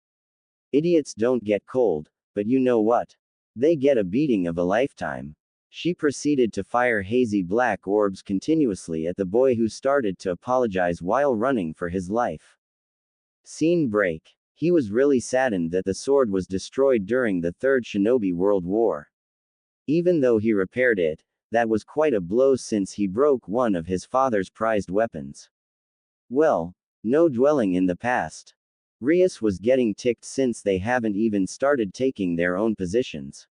Idiots don't get cold, but you know what? They get a beating of a lifetime. She proceeded to fire hazy black orbs continuously at the boy, who started to apologize while running for his life. Scene break. He was really saddened that the sword was destroyed during the Third Shinobi World War. Even though he repaired it, that was quite a blow since he broke one of his father's prized weapons. Well, no dwelling in the past. Rias was getting ticked since they haven't even started taking their own positions.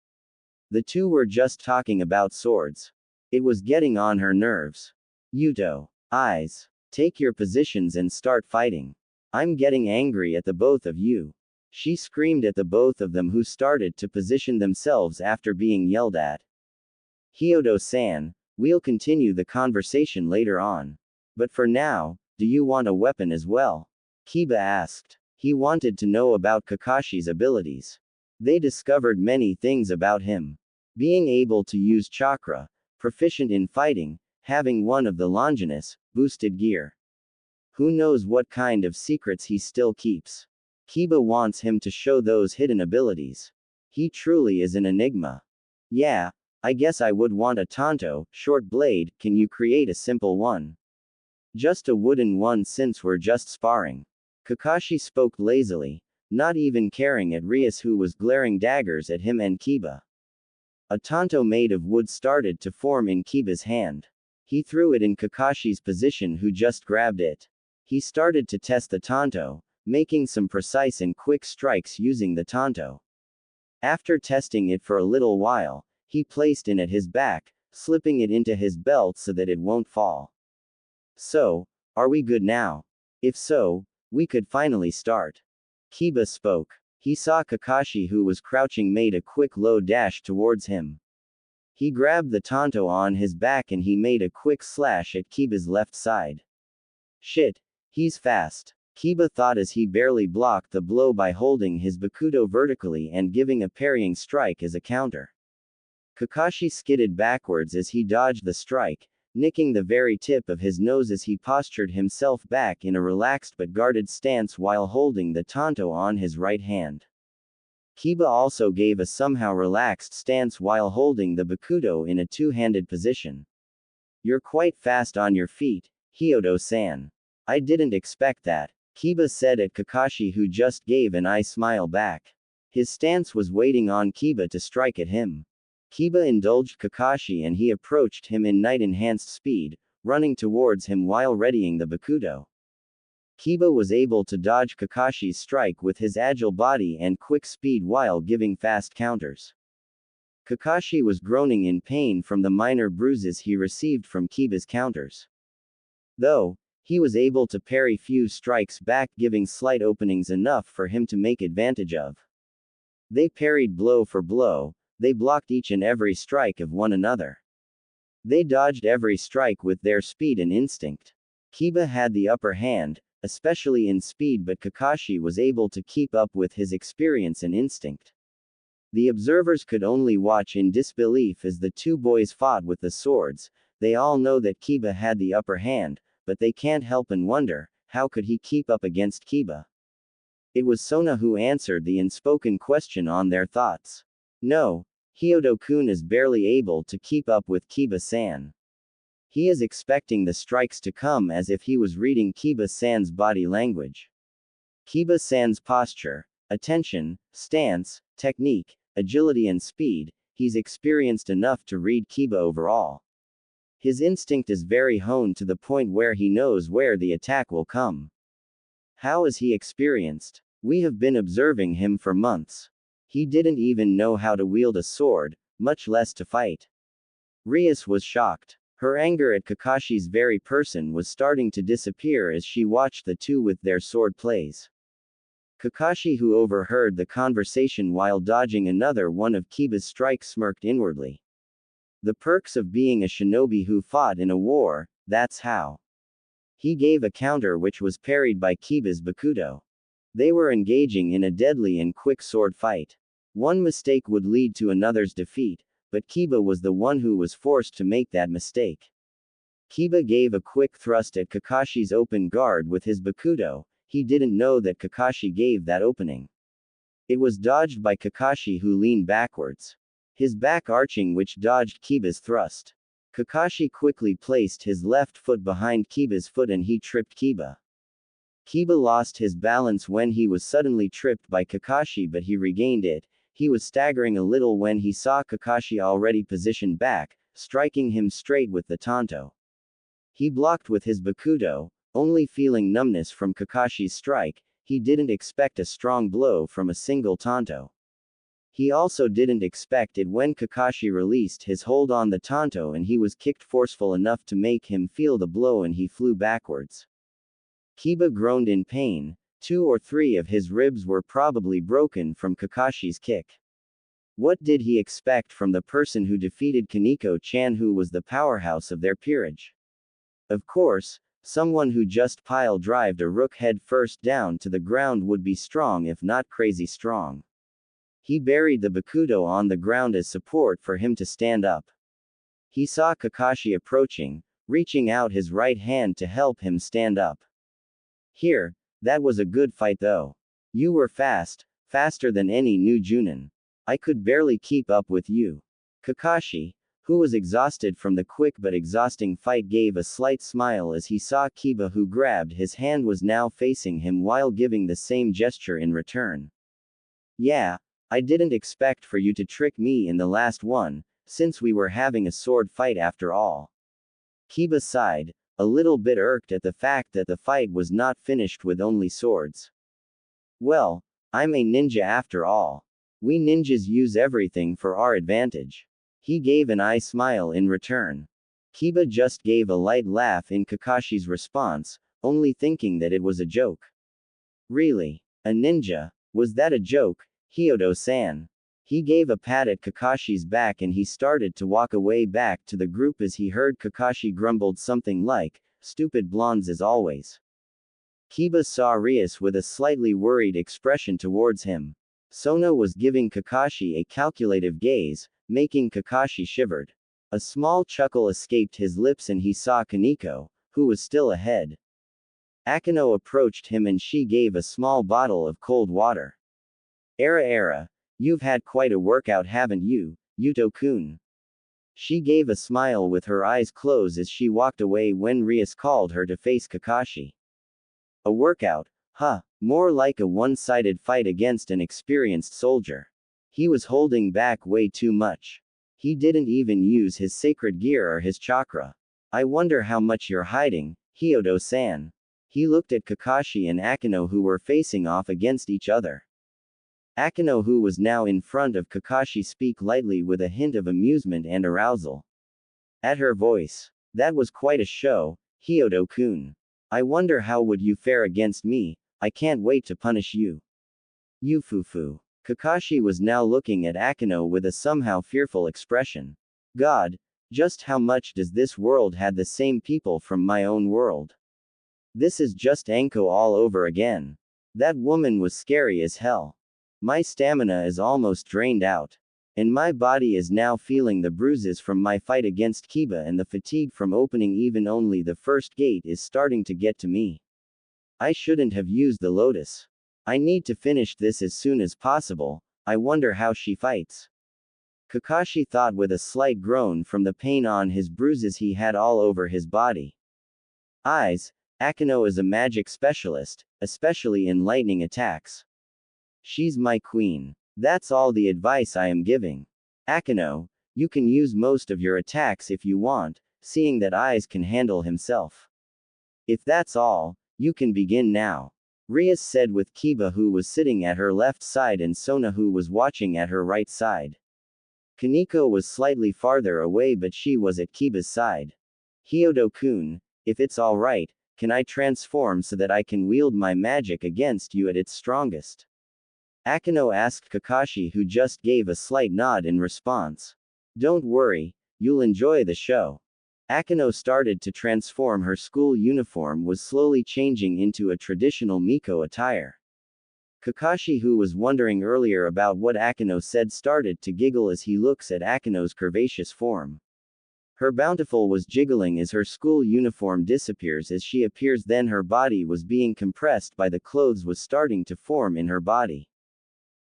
The two were just talking about swords. It was getting on her nerves. Yuto. Eyes. Take your positions and start fighting. I'm getting angry at the both of you. She screamed at the both of them, who started to position themselves after being yelled at. Hyodo-san, we'll continue the conversation later on. But for now, do you want a weapon as well? Kiba asked. He wanted to know about Kakashi's abilities. They discovered many things about him. Being able to use chakra, proficient in fighting, having one of the Longinus, boosted gear. Who knows what kind of secrets he still keeps. Kiba wants him to show those hidden abilities. He truly is an enigma. Yeah, I guess I would want a tanto, short blade. Can you create a simple one? Just a wooden one since we're just sparring. Kakashi spoke lazily, not even caring at Rias, who was glaring daggers at him and Kiba. A tanto made of wood started to form in Kiba's hand. He threw it in Kakashi's position, who just grabbed it. He started to test the tanto, making some precise and quick strikes using the tanto. After testing it for a little while, he placed it at his back, slipping it into his belt so that it won't fall. So, are we good now? If so, we could finally start. Kiba spoke. He saw Kakashi, who was crouching, made a quick low dash towards him. He grabbed the tanto on his back and he made a quick slash at Kiba's left side. Shit, he's fast. Kiba thought as he barely blocked the blow by holding his bakudo vertically and giving a parrying strike as a counter. Kakashi skidded backwards as he dodged the strike, nicking the very tip of his nose as he postured himself back in a relaxed but guarded stance while holding the tanto on his right hand. Kiba also gave a somehow relaxed stance while holding the bakudo in a two-handed position. You're quite fast on your feet, Hyodo-san. I didn't expect that, Kiba said at Kakashi, who just gave an eye smile back. His stance was waiting on Kiba to strike at him. Kiba indulged Kakashi and he approached him in night-enhanced speed, running towards him while readying the bakudo. Kiba was able to dodge Kakashi's strike with his agile body and quick speed while giving fast counters. Kakashi was groaning in pain from the minor bruises he received from Kiba's counters. Though, he was able to parry few strikes back, giving slight openings enough for him to make advantage of. They parried blow for blow. They blocked each and every strike of one another. They dodged every strike with their speed and instinct. Kiba had the upper hand, especially in speed, but Kakashi was able to keep up with his experience and instinct. The observers could only watch in disbelief as the two boys fought with the swords. They all know that Kiba had the upper hand, but they can't help and wonder, how could he keep up against Kiba? It was Sona who answered the unspoken question on their thoughts. No, Hyodo-kun is barely able to keep up with Kiba-san. He is expecting the strikes to come as if he was reading Kiba-san's body language. Kiba-san's posture, attention, stance, technique, agility and speed, he's experienced enough to read Kiba overall. His instinct is very honed to the point where he knows where the attack will come. How is he experienced? We have been observing him for months. He didn't even know how to wield a sword, much less to fight. Rias was shocked. Her anger at Kakashi's very person was starting to disappear as she watched the two with their sword plays. Kakashi, who overheard the conversation while dodging another one of Kiba's strikes, smirked inwardly. The perks of being a shinobi who fought in a war, that's how. He gave a counter which was parried by Kiba's bakudo. They were engaging in a deadly and quick sword fight. One mistake would lead to another's defeat, but Kiba was the one who was forced to make that mistake. Kiba gave a quick thrust at Kakashi's open guard with his bakudo. He didn't know that Kakashi gave that opening. It was dodged by Kakashi, who leaned backwards. His back arching, which dodged Kiba's thrust. Kakashi quickly placed his left foot behind Kiba's foot and he tripped Kiba. Kiba lost his balance when he was suddenly tripped by Kakashi, but he regained it. He was staggering a little when he saw Kakashi already positioned back, striking him straight with the tanto. He blocked with his bakudo, only feeling numbness from Kakashi's strike. He didn't expect a strong blow from a single tanto. He also didn't expect it when Kakashi released his hold on the tanto and he was kicked forceful enough to make him feel the blow and he flew backwards. Kiba groaned in pain. 2 or 3 of his ribs were probably broken from Kakashi's kick. What did he expect from the person who defeated Kaneko-chan, who was the powerhouse of their peerage? Of course, someone who just pile-drived a rook head first down to the ground would be strong, if not crazy strong. He buried the bakudo on the ground as support for him to stand up. He saw Kakashi approaching, reaching out his right hand to help him stand up. Here, that was a good fight though. You were fast, faster than any new Junin. I could barely keep up with you. Kakashi, who was exhausted from the quick but exhausting fight, gave a slight smile as he saw Kiba, who grabbed his hand, was now facing him while giving the same gesture in return. Yeah, I didn't expect for you to trick me in the last one, since we were having a sword fight after all. Kiba sighed, a little bit irked at the fact that the fight was not finished with only swords. Well, I'm a ninja after all. We ninjas use everything for our advantage. He gave an eye smile in return. Kiba just gave a light laugh in Kakashi's response, only thinking that it was a joke. Really? A ninja? Was that a joke, Hyodo-san? He gave a pat at Kakashi's back and he started to walk away back to the group as he heard Kakashi grumbled something like, "Stupid blondes as always." Kiba saw Rias with a slightly worried expression towards him. Sona was giving Kakashi a calculative gaze, making Kakashi shivered. A small chuckle escaped his lips and he saw Kaneko, who was still ahead. Akino approached him and she gave a small bottle of cold water. Era. You've had quite a workout, haven't you, Yuto-kun? She gave a smile with her eyes closed as she walked away when Rias called her to face Kakashi. A workout? Huh, more like a one-sided fight against an experienced soldier. He was holding back way too much. He didn't even use his sacred gear or his chakra. I wonder how much you're hiding, Hyodo-san. He looked at Kakashi and Akino, who were facing off against each other. Akino, who was now in front of Kakashi, spoke lightly with a hint of amusement and arousal. At her voice. That was quite a show, Hyodo-kun. I wonder how would you fare against me. I can't wait to punish you. Yufufu. Kakashi was now looking at Akino with a somehow fearful expression. God, just how much does this world had the same people from my own world? This is just Anko all over again. That woman was scary as hell. My stamina is almost drained out. And my body is now feeling the bruises from my fight against Kiba, and the fatigue from opening even only the first gate is starting to get to me. I shouldn't have used the lotus. I need to finish this as soon as possible. I wonder how she fights. Kakashi thought with a slight groan from the pain on his bruises he had all over his body. Eyes, Akeno is a magic specialist, especially in lightning attacks. She's my queen. That's all the advice I am giving. Akeno, you can use most of your attacks if you want, seeing that Eyes can handle himself. If that's all, you can begin now. Rias said with Kiba, who was sitting at her left side, and Sona, who was watching at her right side. Kaneko was slightly farther away, but she was at Kiba's side. Hyodo-kun, if it's alright, can I transform so that I can wield my magic against you at its strongest? Akeno asked Kakashi, who just gave a slight nod in response. Don't worry, you'll enjoy the show. Akeno started to transform. Her school uniform was slowly changing into a traditional Miko attire. Kakashi, who was wondering earlier about what Akeno said, started to giggle as he looks at Akeno's curvaceous form. Her bountiful was jiggling as her school uniform disappears as she appears, then her body was being compressed by the clothes was starting to form in her body.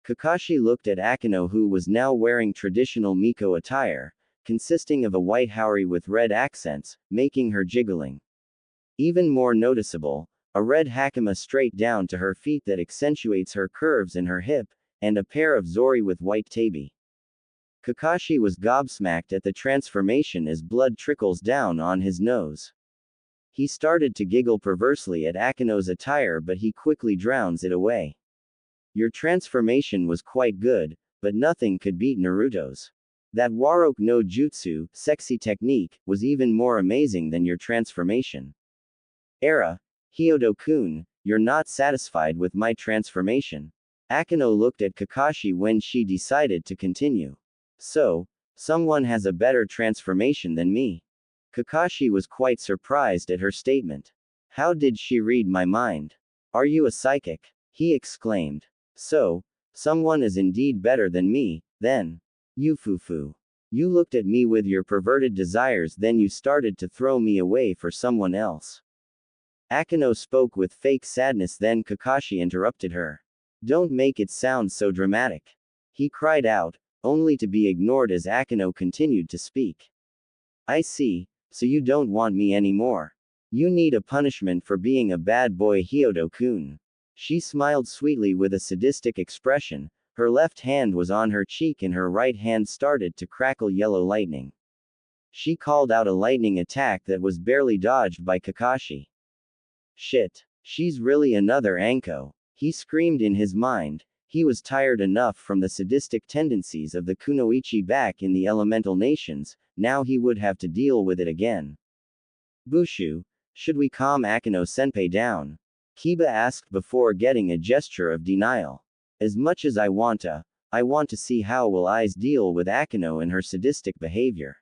Kakashi looked at Akeno, who was now wearing traditional Miko attire, consisting of a white haori with red accents, making her jiggling. Even more noticeable, a red hakama straight down to her feet that accentuates her curves in her hip, and a pair of zori with white tabi. Kakashi was gobsmacked at the transformation as blood trickles down on his nose. He started to giggle perversely at Akeno's attire, but he quickly drowns it away. Your transformation was quite good, but nothing could beat Naruto's. That Waroke no Jutsu, sexy technique, was even more amazing than your transformation. Hyodo-kun, you're not satisfied with my transformation. Akeno looked at Kakashi when she decided to continue. So, someone has a better transformation than me. Kakashi was quite surprised at her statement. How did she read my mind? Are you a psychic? He exclaimed. So, someone is indeed better than me, then. Yufufu. You looked at me with your perverted desires, then you started to throw me away for someone else. Akeno spoke with fake sadness, then Kakashi interrupted her. Don't make it sound so dramatic. He cried out, only to be ignored as Akeno continued to speak. I see, so you don't want me anymore. You need a punishment for being a bad boy, Hyodo-kun. She smiled sweetly with a sadistic expression. Her left hand was on her cheek and her right hand started to crackle yellow lightning. She called out a lightning attack that was barely dodged by Kakashi. Shit. She's really another Anko. He screamed in his mind. He was tired enough from the sadistic tendencies of the Kunoichi back in the elemental nations, now he would have to deal with it again. Bushu, should we calm Akeno-senpai down? Kiba asked before getting a gesture of denial. As much as I want to see how will Eyes deal with Akeno and her sadistic behavior.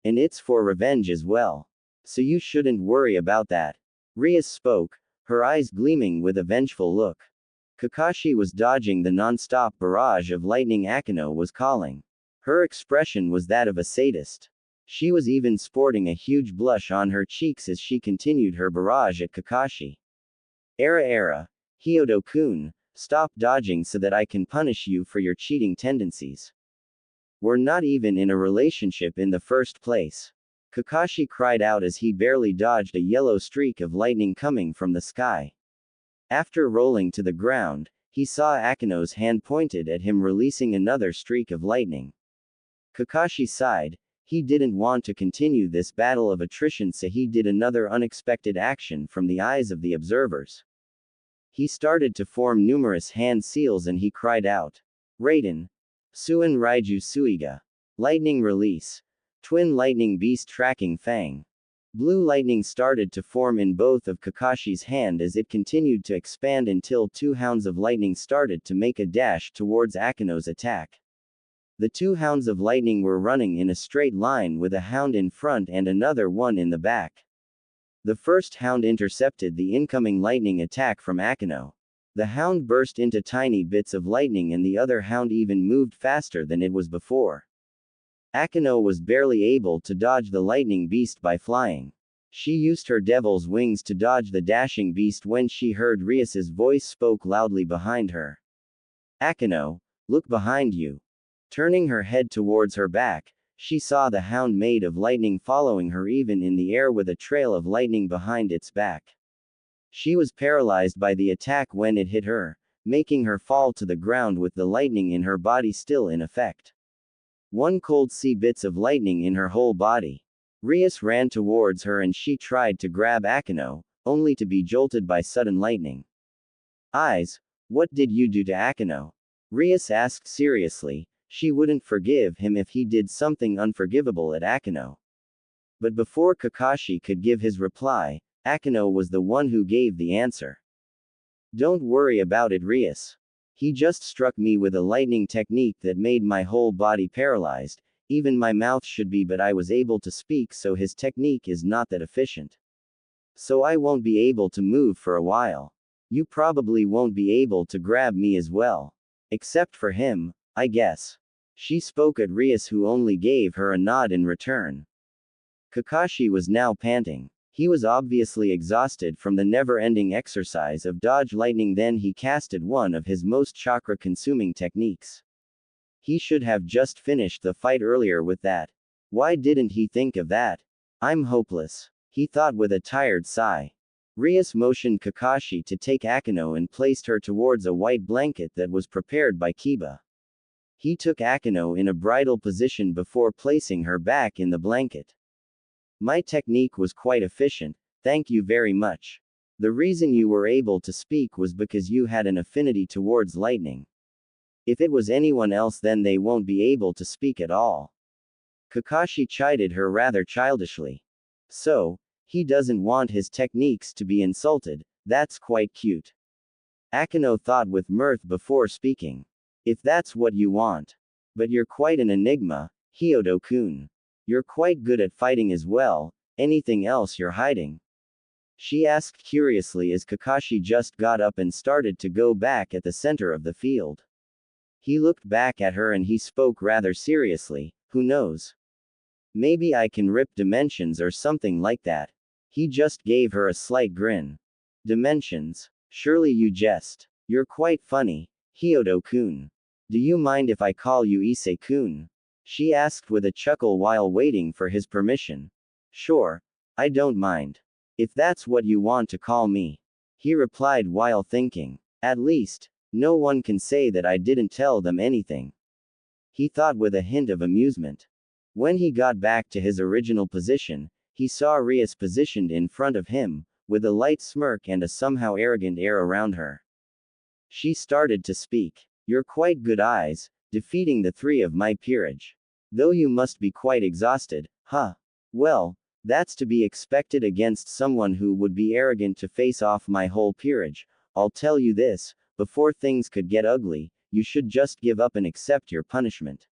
And it's for revenge as well. So you shouldn't worry about that. Rias spoke, her eyes gleaming with a vengeful look. Kakashi was dodging the non-stop barrage of lightning Akeno was calling. Her expression was that of a sadist. She was even sporting a huge blush on her cheeks as she continued her barrage at Kakashi. Hyodo-kun, stop dodging so that I can punish you for your cheating tendencies. We're not even in a relationship in the first place. Kakashi cried out as he barely dodged a yellow streak of lightning coming from the sky. After rolling to the ground, he saw Akeno's hand pointed at him, releasing another streak of lightning. Kakashi sighed. He didn't want to continue this battle of attrition, so he did another unexpected action from the eyes of the observers. He started to form numerous hand seals and he cried out. Raiden. Suin Raiju Suiga. Lightning release. Twin lightning beast tracking fang. Blue lightning started to form in both of Kakashi's hand as it continued to expand until two hounds of lightning started to make a dash towards Akeno's attack. The two hounds of lightning were running in a straight line with a hound in front and another one in the back. The first hound intercepted the incoming lightning attack from Akeno. The hound burst into tiny bits of lightning and the other hound even moved faster than it was before. Akeno was barely able to dodge the lightning beast by flying. She used her devil's wings to dodge the dashing beast when she heard Rias's voice spoke loudly behind her. Akeno, look behind you. Turning her head towards her back, she saw the hound made of lightning following her even in the air with a trail of lightning behind its back. She was paralyzed by the attack when it hit her, making her fall to the ground with the lightning in her body still in effect. One could see bits of lightning in her whole body. Rias ran towards her and she tried to grab Akeno, only to be jolted by sudden lightning. Eyes, what did you do to Akeno? Rias asked seriously. She wouldn't forgive him if he did something unforgivable at Akeno. But before Kakashi could give his reply, Akeno was the one who gave the answer. Don't worry about it, Rias. He just struck me with a lightning technique that made my whole body paralyzed, even my mouth should be, but I was able to speak, so his technique is not that efficient. So I won't be able to move for a while. You probably won't be able to grab me as well. Except for him, I guess. She spoke at Rias, who only gave her a nod in return. Kakashi was now panting. He was obviously exhausted from the never-ending exercise of dodge lightning. Then he casted one of his most chakra-consuming techniques. He should have just finished the fight earlier with that. Why didn't he think of that? I'm hopeless, he thought with a tired sigh. Rias motioned Kakashi to take Akeno and placed her towards a white blanket that was prepared by Kiba. He took Akeno in a bridal position before placing her back in the blanket. My technique was quite efficient, thank you very much. The reason you were able to speak was because you had an affinity towards lightning. If it was anyone else, then they won't be able to speak at all. Kakashi chided her rather childishly. So, he doesn't want his techniques to be insulted, that's quite cute. Akeno thought with mirth before speaking. If that's what you want. But you're quite an enigma, Hyodo-kun. You're quite good at fighting as well, anything else you're hiding? She asked curiously as Kakashi just got up and started to go back at the center of the field. He looked back at her and he spoke rather seriously, who knows? Maybe I can rip dimensions or something like that. He just gave her a slight grin. Dimensions? Surely you jest. You're quite funny, Hyodo-kun. Do you mind if I call you Issei-kun? She asked with a chuckle while waiting for his permission. Sure. I don't mind. If that's what you want to call me. He replied while thinking. At least, no one can say that I didn't tell them anything. He thought with a hint of amusement. When he got back to his original position, he saw Rias positioned in front of him, with a light smirk and a somehow arrogant air around her. She started to speak. You're quite good, Eyes, defeating the 3 of my peerage. Though you must be quite exhausted, huh? Well, that's to be expected against someone who would be arrogant to face off my whole peerage. I'll tell you this, before things could get ugly, you should just give up and accept your punishment.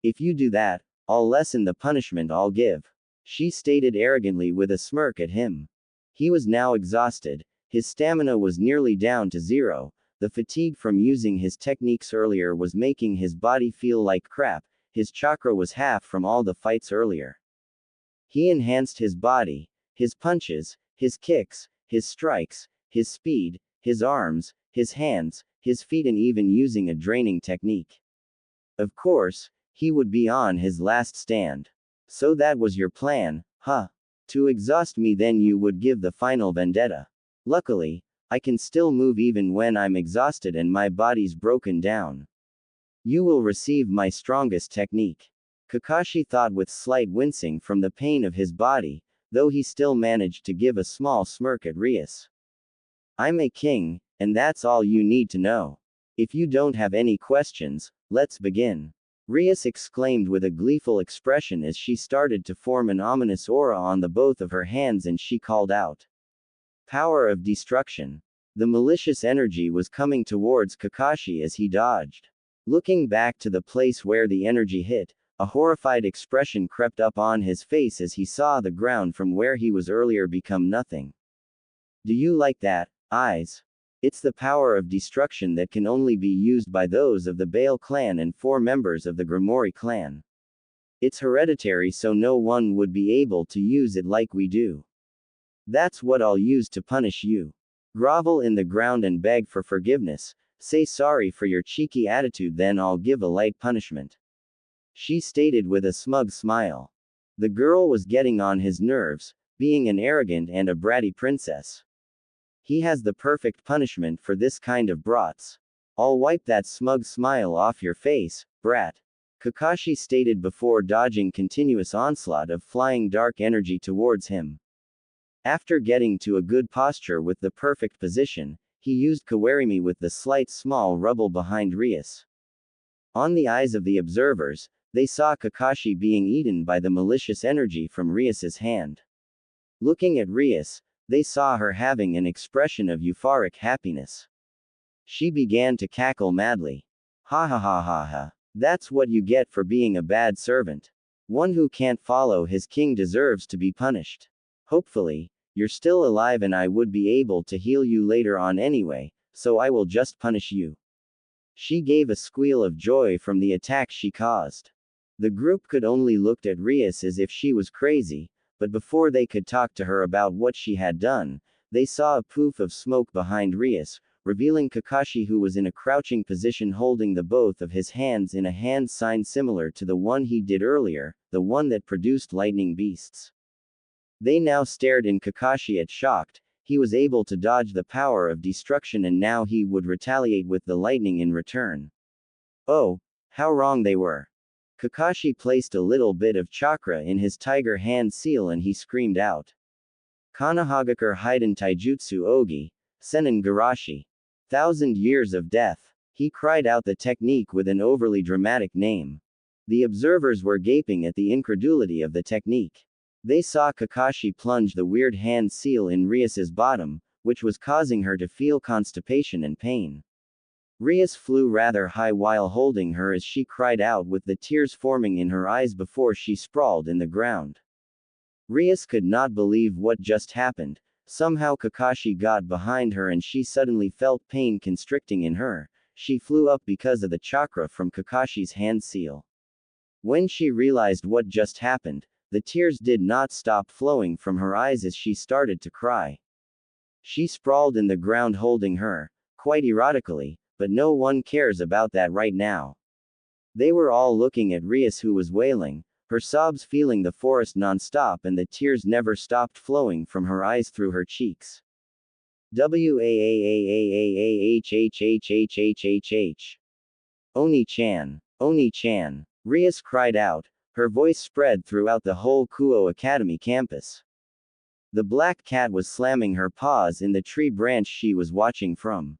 If you do that, I'll lessen the punishment I'll give. She stated arrogantly with a smirk at him. He was now exhausted, his stamina was nearly down to 0. The fatigue from using his techniques earlier was making his body feel like crap, his chakra was half from all the fights earlier. He enhanced his body, his punches, his kicks, his strikes, his speed, his arms, his hands, his feet, and even using a draining technique. Of course, he would be on his last stand. So that was your plan, huh? To exhaust me, then you would give the final vendetta. Luckily, I can still move even when I'm exhausted and my body's broken down. You will receive my strongest technique. Kakashi thought with slight wincing from the pain of his body, though he still managed to give a small smirk at Rias. I'm a king, and that's all you need to know. If you don't have any questions, let's begin. Rias exclaimed with a gleeful expression as she started to form an ominous aura on the both of her hands, and she called out. Power of destruction. The malicious energy was coming towards Kakashi as he dodged. Looking back to the place where the energy hit, a horrified expression crept up on his face as he saw the ground from where he was earlier become nothing. Do you like that, Eyes? It's the power of destruction that can only be used by those of the Bale clan and 4 members of the Grimoire clan. It's hereditary, so no one would be able to use it like we do. That's what I'll use to punish you. Grovel in the ground and beg for forgiveness, say sorry for your cheeky attitude, then I'll give a light punishment. She stated with a smug smile. The girl was getting on his nerves, being an arrogant and a bratty princess. He has the perfect punishment for this kind of brats. I'll wipe that smug smile off your face, brat. Kakashi stated before dodging continuous onslaught of flying dark energy towards him. After getting to a good posture with the perfect position, he used Kawarimi with the slight small rubble behind Rias. On the eyes of the observers, they saw Kakashi being eaten by the malicious energy from Rias's hand. Looking at Rias, they saw her having an expression of euphoric happiness. She began to cackle madly. Ha ha ha ha ha. That's what you get for being a bad servant. One who can't follow his king deserves to be punished. Hopefully, you're still alive and I would be able to heal you later on anyway, so I will just punish you. She gave a squeal of joy from the attack she caused. The group could only look at Rias as if she was crazy, but before they could talk to her about what she had done, they saw a poof of smoke behind Rias, revealing Kakashi, who was in a crouching position holding the both of his hands in a hand sign similar to the one he did earlier, the one that produced lightning beasts. They now stared in Kakashi at shocked. He was able to dodge the power of destruction and now he would retaliate with the lightning in return. Oh, how wrong they were. Kakashi placed a little bit of chakra in his tiger hand seal and he screamed out. Kanahagakure Hiden Taijutsu Ogi, Senin Garashi. 1,000 years of death. He cried out the technique with an overly dramatic name. The observers were gaping at the incredulity of the technique. They saw Kakashi plunge the weird hand seal in Rias's bottom, which was causing her to feel constipation and pain. Rias flew rather high while holding her as she cried out with the tears forming in her eyes before she sprawled in the ground. Rias could not believe what just happened. Somehow Kakashi got behind her and she suddenly felt pain constricting in her. She flew up because of the chakra from Kakashi's hand seal. When she realized what just happened, the tears did not stop flowing from her eyes as she started to cry. She sprawled in the ground holding her, quite erotically, but no one cares about that right now. They were all looking at Rias, who was wailing, her sobs filling the forest non-stop and the tears never stopped flowing from her eyes through her cheeks. Waahhhhhhhhhhhhh. Oni-chan. Oni-chan. Rias cried out, her voice spread throughout the whole Kuo Academy campus. The black cat was slamming her paws in the tree branch she was watching from.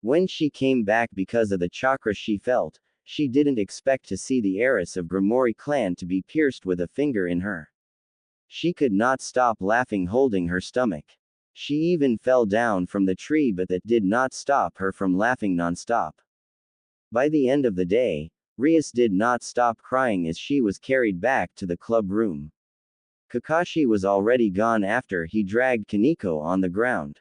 When she came back because of the chakra she felt, she didn't expect to see the heiress of Grimoire clan to be pierced with a finger in her. She could not stop laughing holding her stomach. She even fell down from the tree, but that did not stop her from laughing non-stop. By the end of the day, Rias did not stop crying as she was carried back to the club room. Kakashi was already gone after he dragged Kaneko on the ground.